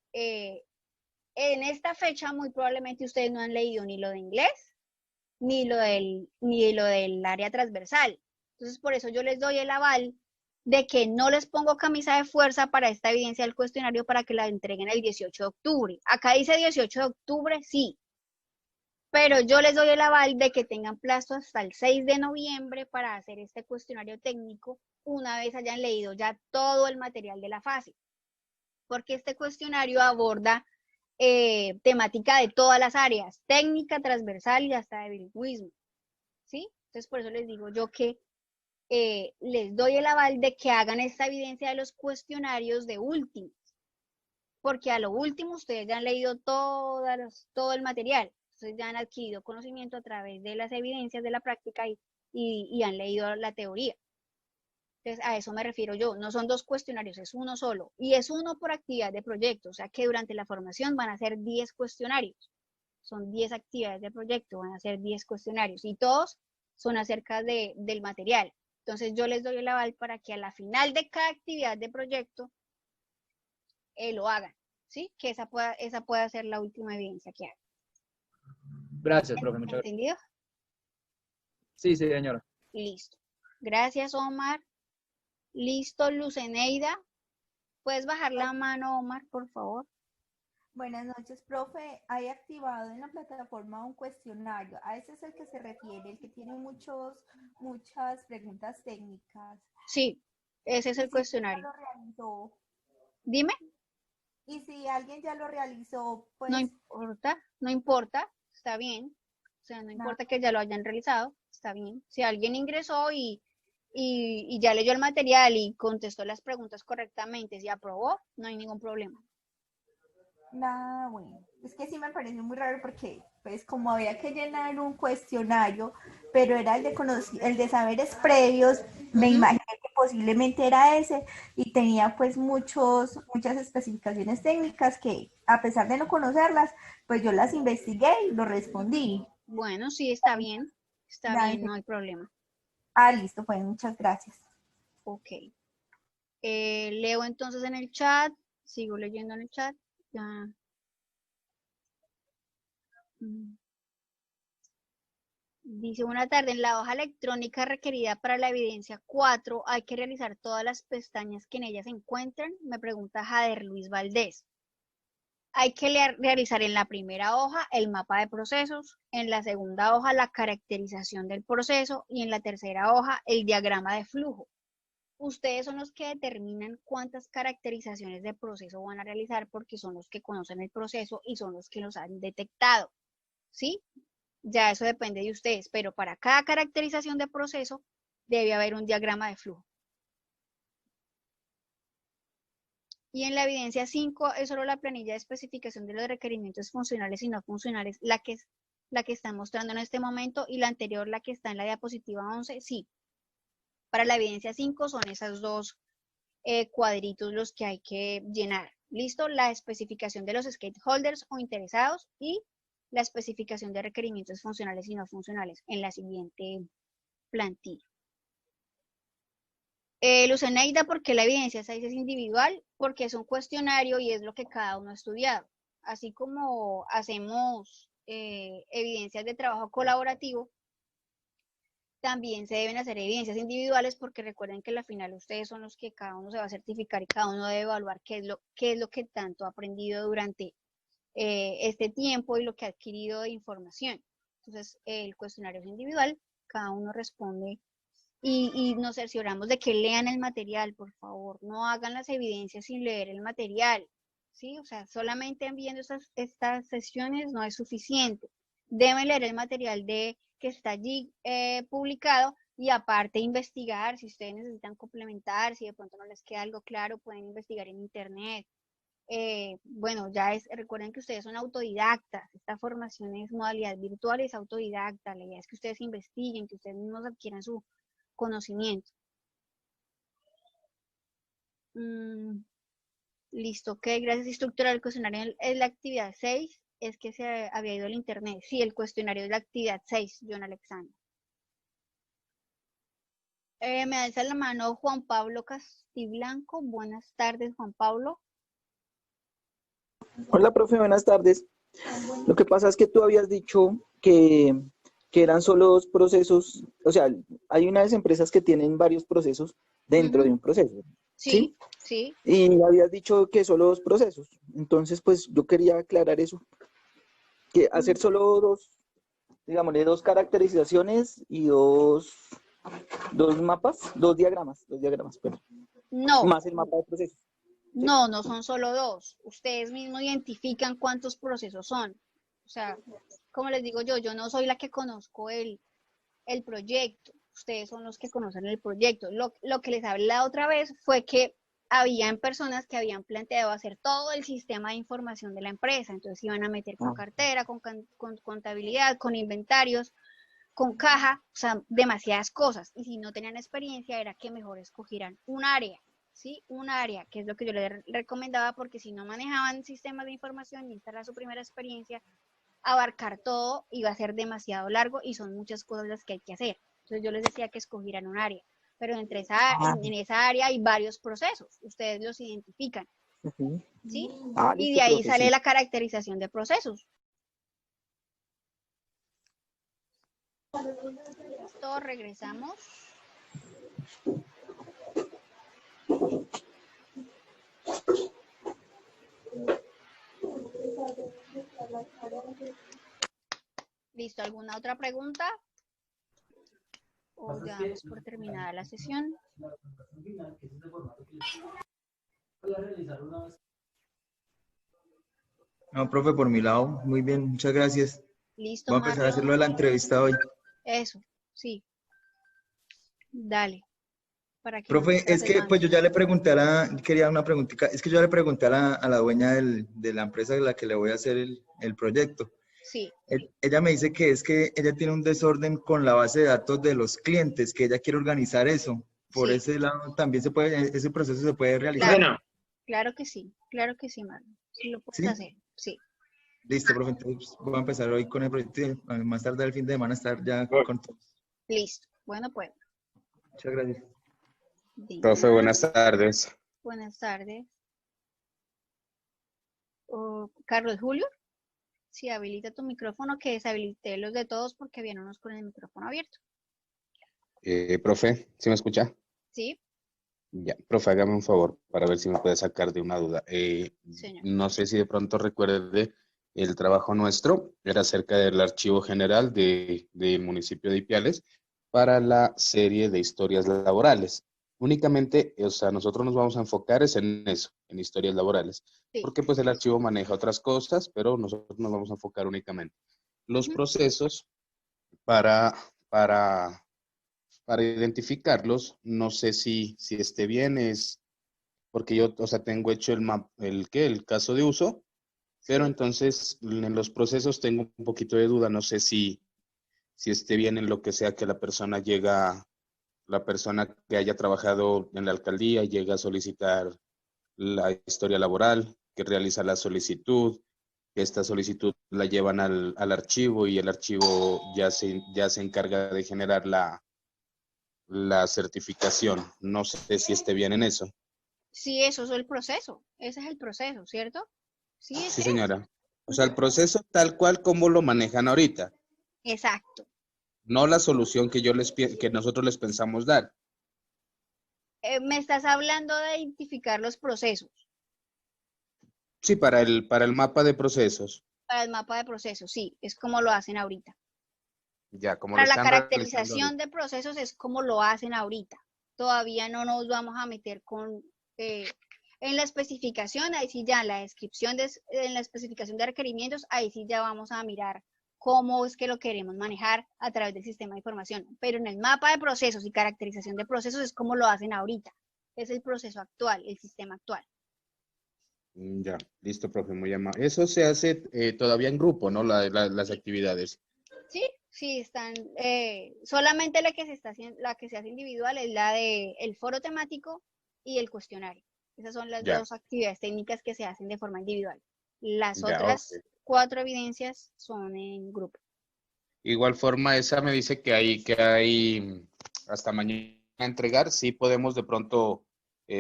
A: esta fecha muy probablemente ustedes no han leído ni lo de inglés, ni lo del área transversal. Entonces, por eso yo les doy el aval de que no les pongo camisa de fuerza para esta evidencia del cuestionario para que la entreguen el 18 de octubre. Acá dice 18 de octubre, sí, pero yo les doy el aval de que tengan plazo hasta el 6 de noviembre para hacer este cuestionario técnico una vez hayan leído ya todo el material de la fase, porque este cuestionario aborda temática de todas las áreas, técnica, transversal y hasta de bilingüismo, ¿sí? Entonces, por eso les digo yo que les doy el aval de que hagan esta evidencia de los cuestionarios de últimos, porque a lo último ustedes ya han leído todo el material, ustedes ya han adquirido conocimiento a través de las evidencias de la práctica y han leído la teoría. Entonces, a eso me refiero yo, no son 2 cuestionarios, es uno solo, y es uno por actividad de proyecto, o sea que durante la formación van a ser 10 cuestionarios, son 10 actividades de proyecto, van a ser 10 cuestionarios, y todos son acerca del material. Entonces, yo les doy el aval para que a la final de cada actividad de proyecto lo hagan, ¿sí? Que esa pueda ser la última evidencia que hagan.
E: Gracias, profe. Muchas gracias.
A: ¿Entendido?
E: Sí, señora.
A: Listo. Gracias, Omar. Listo, Luceneida. ¿Puedes bajar la mano, Omar, por favor?
F: Buenas noches, profe. Hay activado en la plataforma un cuestionario. A ese es el que se refiere, el que tiene muchas preguntas técnicas.
A: Sí, ese es el cuestionario.
F: ¿Ya lo realizó?
A: Dime.
F: Y si alguien ya lo realizó, pues...
A: No importa, está bien. O sea, no importa que ya lo hayan realizado, está bien. Si alguien ingresó y ya leyó el material y contestó las preguntas correctamente, si aprobó, no hay ningún problema.
F: Nada, bueno, es que sí me pareció muy raro porque, pues, como había que llenar un cuestionario, pero era el de saberes previos, me imaginé que posiblemente era ese, y tenía, pues, muchas especificaciones técnicas que, a pesar de no conocerlas, pues, yo las investigué y lo respondí.
A: Bueno, sí, está bien, no hay problema.
F: Listo, pues, muchas gracias.
A: Ok. Leo entonces en el chat, sigo leyendo en el chat. Ya. Dice, buena tarde, en la hoja electrónica requerida para la evidencia 4 hay que realizar todas las pestañas que en ella se encuentran, me pregunta Jader Luis Valdés. Hay que realizar en la primera hoja el mapa de procesos, en la segunda hoja la caracterización del proceso y en la tercera hoja el diagrama de flujo. Ustedes son los que determinan cuántas caracterizaciones de proceso van a realizar porque son los que conocen el proceso y son los que los han detectado, ¿sí? Ya eso depende de ustedes, pero para cada caracterización de proceso debe haber un diagrama de flujo. Y en la evidencia 5 es solo la planilla de especificación de los requerimientos funcionales y no funcionales, la que está mostrando en este momento, y la anterior, la que está en la diapositiva 11, sí. Para la evidencia 5 son esos 2 cuadritos los que hay que llenar. ¿Listo? La especificación de los stakeholders o interesados y la especificación de requerimientos funcionales y no funcionales en la siguiente plantilla. Luceneida, ¿por qué la evidencia 6 es individual? Porque es un cuestionario y es lo que cada uno ha estudiado. Así como hacemos evidencias de trabajo colaborativo, también se deben hacer evidencias individuales porque recuerden que al final ustedes son los que cada uno se va a certificar y cada uno debe evaluar qué es lo que tanto ha aprendido durante este tiempo y lo que ha adquirido de información. Entonces, el cuestionario es individual, cada uno responde y nos cercioramos de que lean el material, por favor. No hagan las evidencias sin leer el material, ¿sí? O sea, solamente viendo estas sesiones no es suficiente. Deben leer el material que está allí publicado y aparte investigar. Si ustedes necesitan complementar, si de pronto no les queda algo claro, pueden investigar en internet. Bueno, recuerden que ustedes son autodidactas, esta formación es modalidad virtual, es autodidacta, la idea es que ustedes investiguen, que ustedes mismos adquieran su conocimiento. Listo, ok, gracias, instructora. El cuestionario es la actividad 6, es que se había ido el internet. Sí, el cuestionario es la actividad 6, John Alexander. Me alza la mano Juan Pablo Castiblanco. Buenas tardes, Juan Pablo.
B: Hola, profe, buenas tardes. Lo que pasa es que tú habías dicho que que eran solo 2 procesos, o sea, hay unas empresas que tienen varios procesos dentro de un proceso, ¿sí?
A: Sí, sí.
B: Y habías dicho que solo 2 procesos, entonces pues yo quería aclarar eso, que hacer solo digámosle, 2 caracterizaciones y dos mapas, 2 diagramas, perdón,
A: No,
B: más el mapa de procesos.
A: no son solo 2. Ustedes mismos identifican cuántos procesos son. O sea, como les digo yo no soy la que conozco el proyecto. Ustedes son los que conocen el proyecto. Lo que les hablé la otra vez fue que habían personas que habían planteado hacer todo el sistema de información de la empresa. Entonces iban a meter con cartera, con contabilidad, con inventarios, con caja, o sea, demasiadas cosas. Y si no tenían experiencia, era que mejor escogieran un área, ¿sí? Un área, que es lo que yo les recomendaba, porque si no manejaban sistemas de información y esta era su primera experiencia, abarcar todo iba a ser demasiado largo y son muchas cosas las que hay que hacer. Entonces yo les decía que escogieran un área, pero en esa área hay varios procesos, ustedes los identifican,
B: Ujú.
A: ¿sí? Y de
B: Listo,
A: ahí
B: profe,
A: sale
B: sí.
A: la caracterización de procesos. Listo, regresamos. Listo, ¿alguna otra pregunta? O ya damos por terminada la sesión.
G: No, profe, por mi lado, muy bien, muchas gracias.
A: Listo,
G: Voy a empezar a
A: Marlon.
G: hacerlo de la entrevista hoy.
A: Eso, sí. Dale. Para que no te
G: Profe, es
A: atrases
G: que
A: más.
G: pues yo ya le pregunté quería una preguntita, es que yo ya le pregunté a la dueña de la empresa a la que le voy a hacer el proyecto.
A: Sí,
G: Ella me dice que es que ella tiene un desorden con la base de datos de los clientes, que ella quiere organizar eso. Por
A: sí,
G: ese lado también ese proceso se puede realizar.
A: claro. Claro que sí, Marlon. Sí lo puedes
G: ¿Sí?
A: hacer, sí.
G: Listo, profe, entonces voy a empezar hoy con el proyecto y más tarde al fin de semana estar ya con todo.
A: Listo. Bueno, pues,
G: Muchas gracias.
A: de
H: Profe,
A: nada.
H: buenas tardes.
A: Buenas tardes. Carlos Julio, si habilita tu micrófono, que deshabilité los de todos porque habían unos con el micrófono abierto.
H: Profe, ¿sí me escucha?
A: ¿Sí?
H: Ya, profe, hágame un favor para ver si me puede sacar de una duda.
A: Señor.
H: No sé si de pronto recuerde el trabajo nuestro, era acerca del archivo general del municipio de Ipiales para la serie de historias laborales. Únicamente, o sea, nosotros nos vamos a enfocar es en eso, en historias laborales,
A: Sí.
H: porque pues el archivo maneja otras cosas, pero nosotros nos vamos a enfocar únicamente. Los procesos para, para para identificarlos, no sé si esté bien, es porque yo, o sea, tengo hecho el caso de uso, pero
A: Sí.
H: entonces en los procesos tengo un poquito de duda, no sé si esté bien en lo que sea que la persona que haya trabajado en la alcaldía llega a solicitar la historia laboral, que realiza la solicitud, que esta solicitud la llevan al archivo y el archivo ya se encarga de generar la certificación. No sé si esté bien en eso.
A: Sí, eso es el proceso. Ese es el proceso, ¿cierto? Sí,
H: Sí,
A: ese es.
H: señora. O sea, el proceso tal cual como lo manejan ahorita,
A: Exacto.
H: no la solución que nosotros les pensamos dar.
A: Me estás hablando de identificar los procesos
H: Sí, para el mapa de procesos,
A: para el mapa de procesos. Sí, es como lo hacen ahorita.
H: ya como lo
A: Para la
H: están realizando
A: caracterización
H: ahorita.
A: de procesos es como lo hacen ahorita. Todavía no nos vamos a meter en la especificación, ahí sí ya en la descripción, en la especificación de requerimientos, ahí sí ya vamos a mirar cómo es que lo queremos manejar a través del sistema de información. Pero en el mapa de procesos y caracterización de procesos es como lo hacen ahorita. Es el proceso actual, el sistema actual.
H: Ya, listo, profe, muy amable. Eso se hace todavía en grupo, ¿no? Las actividades.
A: Sí, sí, están, solamente la que se está haciendo, la que se hace individual es la de el foro temático y el cuestionario. Esas son las
H: Ya,
A: dos actividades técnicas que se hacen de forma individual. Las
H: ya, ok.
A: otras 4 evidencias son en grupo.
H: Igual forma, esa me dice que hay hasta mañana a entregar. Sí podemos de pronto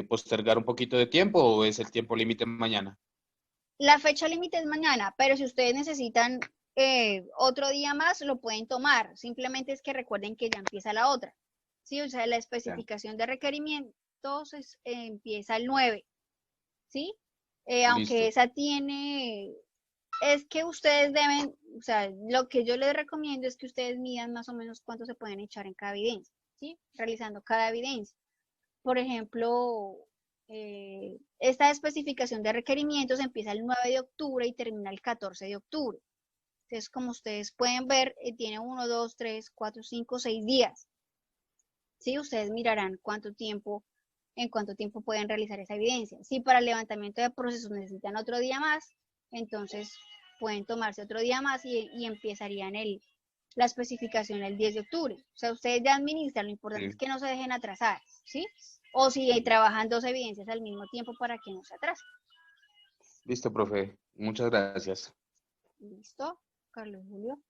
H: postergar un poquito de tiempo o es el tiempo límite mañana.
A: La fecha límite es mañana, pero si ustedes necesitan otro día más lo pueden tomar, simplemente es que recuerden que ya empieza la otra, ¿sí? O sea, la especificación de requerimientos empieza el 9, ¿sí? Aunque esa tiene, es que ustedes deben, o sea, lo que yo les recomiendo es que ustedes midan más o menos cuánto se pueden echar en cada evidencia, ¿sí? Realizando cada evidencia. Por ejemplo, esta especificación de requerimientos empieza el 9 de octubre y termina el 14 de octubre. Entonces, como ustedes pueden ver, tiene 1, 2, 3, 4, 5, 6 días. ¿Sí? Ustedes mirarán en cuánto tiempo pueden realizar esa evidencia. Si para el levantamiento de procesos necesitan otro día más, entonces pueden tomarse otro día más y empezarían la especificación el 10 de octubre. O sea, ustedes ya administran, lo importante es que no se dejen atrasar, ¿sí? O si trabajan 2 evidencias al mismo tiempo para que no se atrasen.
H: Listo, profe. Muchas gracias.
A: ¿Listo, Carlos Julio?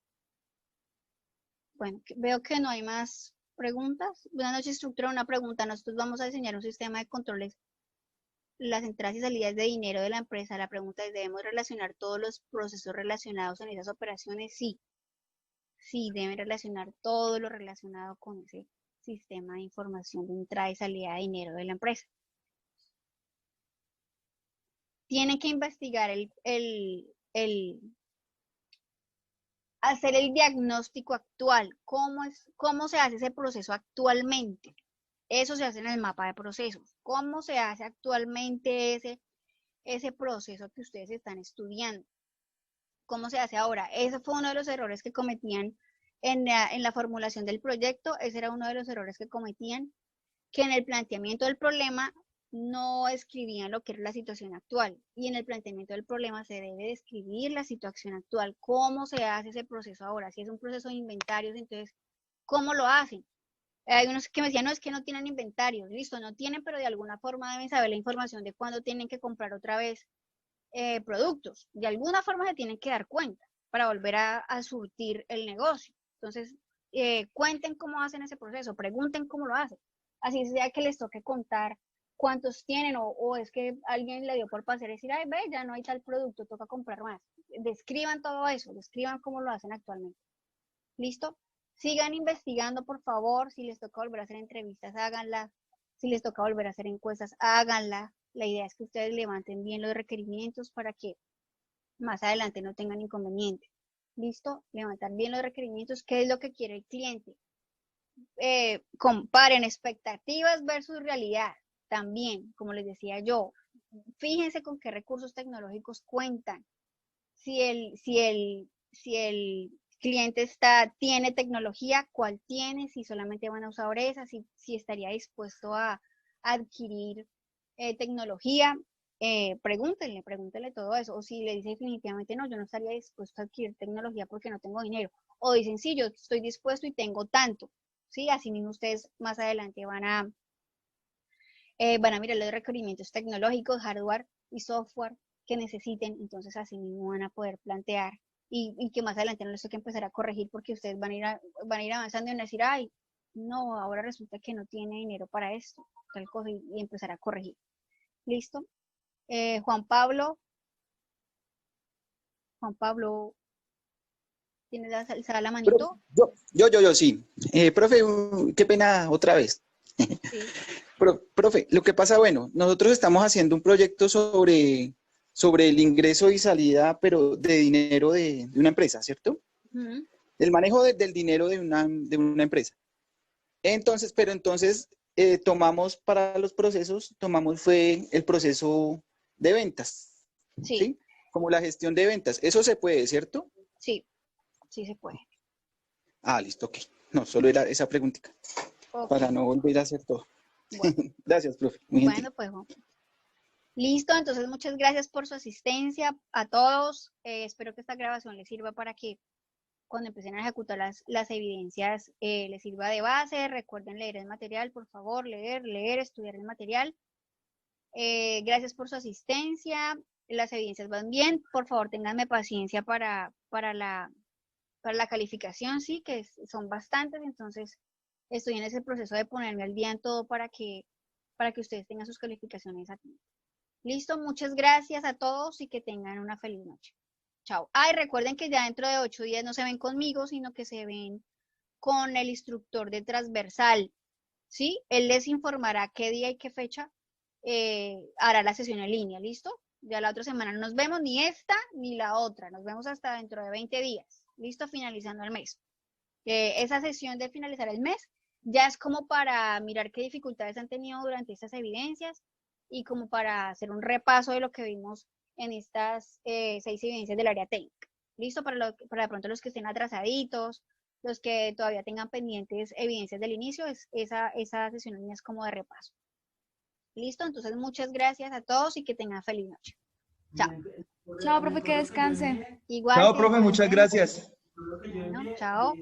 A: Bueno, veo que no hay más preguntas. Buenas noches, instructora. Una pregunta. Nosotros vamos a diseñar un sistema de controles, las entradas y salidas de dinero de la empresa. La pregunta es, ¿debemos relacionar todos los procesos relacionados en esas operaciones? Sí. Sí, deben relacionar todo lo relacionado con ese sistema de información de entrada y salida de dinero de la empresa. Tienen que investigar hacer el diagnóstico actual, cómo se hace ese proceso actualmente. Eso se hace en el mapa de procesos. ¿Cómo se hace actualmente ese proceso que ustedes están estudiando? ¿Cómo se hace ahora? Ese fue uno de los errores que cometían en la formulación del proyecto. Ese era uno de los errores que cometían, que en el planteamiento del problema no escribían lo que era la situación actual. Y en el planteamiento del problema se debe describir la situación actual, cómo se hace ese proceso ahora. Si es un proceso de inventarios, entonces, ¿cómo lo hacen? Hay unos que me decían, no, es que no tienen inventarios. Listo, no tienen, pero de alguna forma deben saber la información de cuándo tienen que comprar otra vez productos. De alguna forma se tienen que dar cuenta para volver a surtir el negocio. Entonces, cuenten cómo hacen ese proceso, pregunten cómo lo hacen. Así sea que les toque contar cuántos tienen o es que alguien le dio por pasar y decir, ay, ve, ya no hay tal producto, toca comprar más. Describan todo eso, describan cómo lo hacen actualmente. ¿Listo? Sigan investigando, por favor. Si les toca volver a hacer entrevistas, háganlas. Si les toca volver a hacer encuestas, háganlas. La idea es que ustedes levanten bien los requerimientos para que más adelante no tengan inconveniente. ¿Listo? Levantar bien los requerimientos. ¿Qué es lo que quiere el cliente? Comparen expectativas versus realidad. También, como les decía yo, fíjense con qué recursos tecnológicos cuentan. Si el cliente tiene tecnología, ¿cuál tiene? Si solamente van a usar esa, si estaría dispuesto a adquirir tecnología, pregúntenle todo eso. O si le dice definitivamente no, yo no estaría dispuesto a adquirir tecnología porque no tengo dinero. O dicen, sí, yo estoy dispuesto y tengo tanto. ¿Sí? Así mismo ustedes más adelante van a mirar los requerimientos tecnológicos, hardware y software que necesiten. Entonces así mismo van a poder plantear y que más adelante no les toque empezar a corregir porque ustedes van a ir avanzando y van a decir, ay, no, ahora resulta que no tiene dinero para esto, tal cosa, y empezar a corregir. ¿Listo? Juan Pablo, ¿tienes alzada la manito?
B: Yo, sí. Profe, qué pena otra vez.
A: Sí.
B: Profe, lo que pasa, bueno, nosotros estamos haciendo un proyecto sobre el ingreso y salida, pero de dinero de una empresa, ¿cierto?
A: Uh-huh.
B: El manejo del dinero de una empresa. Entonces, tomamos para los procesos, fue el proceso de ventas, ¿sí? Como la gestión de ventas. Eso se puede, ¿cierto?
A: Sí, sí se puede.
B: Ah, listo, ok. No, solo era esa preguntita, para no volver a hacer todo. Bueno. Gracias, profe. Muy
A: bueno, pues, listo. Entonces, muchas gracias por su asistencia a todos. Espero que esta grabación les sirva para que cuando empiecen a ejecutar las evidencias les sirva de base. Recuerden leer el material, por favor, leer, estudiar el material. Gracias por su asistencia. Las evidencias van bien. Por favor, ténganme paciencia para la calificación, sí, que son bastantes. Entonces, estoy en ese proceso de ponerme al día en todo para que ustedes tengan sus calificaciones aquí. Listo, muchas gracias a todos y que tengan una feliz noche. Chao. Ay, recuerden que ya dentro de 8 días no se ven conmigo, sino que se ven con el instructor de transversal, ¿sí? Él les informará qué día y qué fecha hará la sesión en línea, ¿listo? Ya la otra semana no nos vemos, ni esta ni la otra, nos vemos hasta dentro de 20 días, ¿listo? Finalizando el mes. Esa sesión de finalizar el mes ya es como para mirar qué dificultades han tenido durante estas evidencias y como para hacer un repaso de lo que vimos en estas 6 evidencias del área técnica. ¿Listo? Para de pronto los que estén atrasaditos, los que todavía tengan pendientes evidencias del inicio, esa sesión en línea es como de repaso. ¿Listo? Entonces, muchas gracias a todos y que tengan feliz noche. Chao.
D: Chao, profe, que descanse.
A: Igual
G: Chao,
A: que
G: profe, muchas
A: descansen.
G: gracias.
A: Bueno, chao.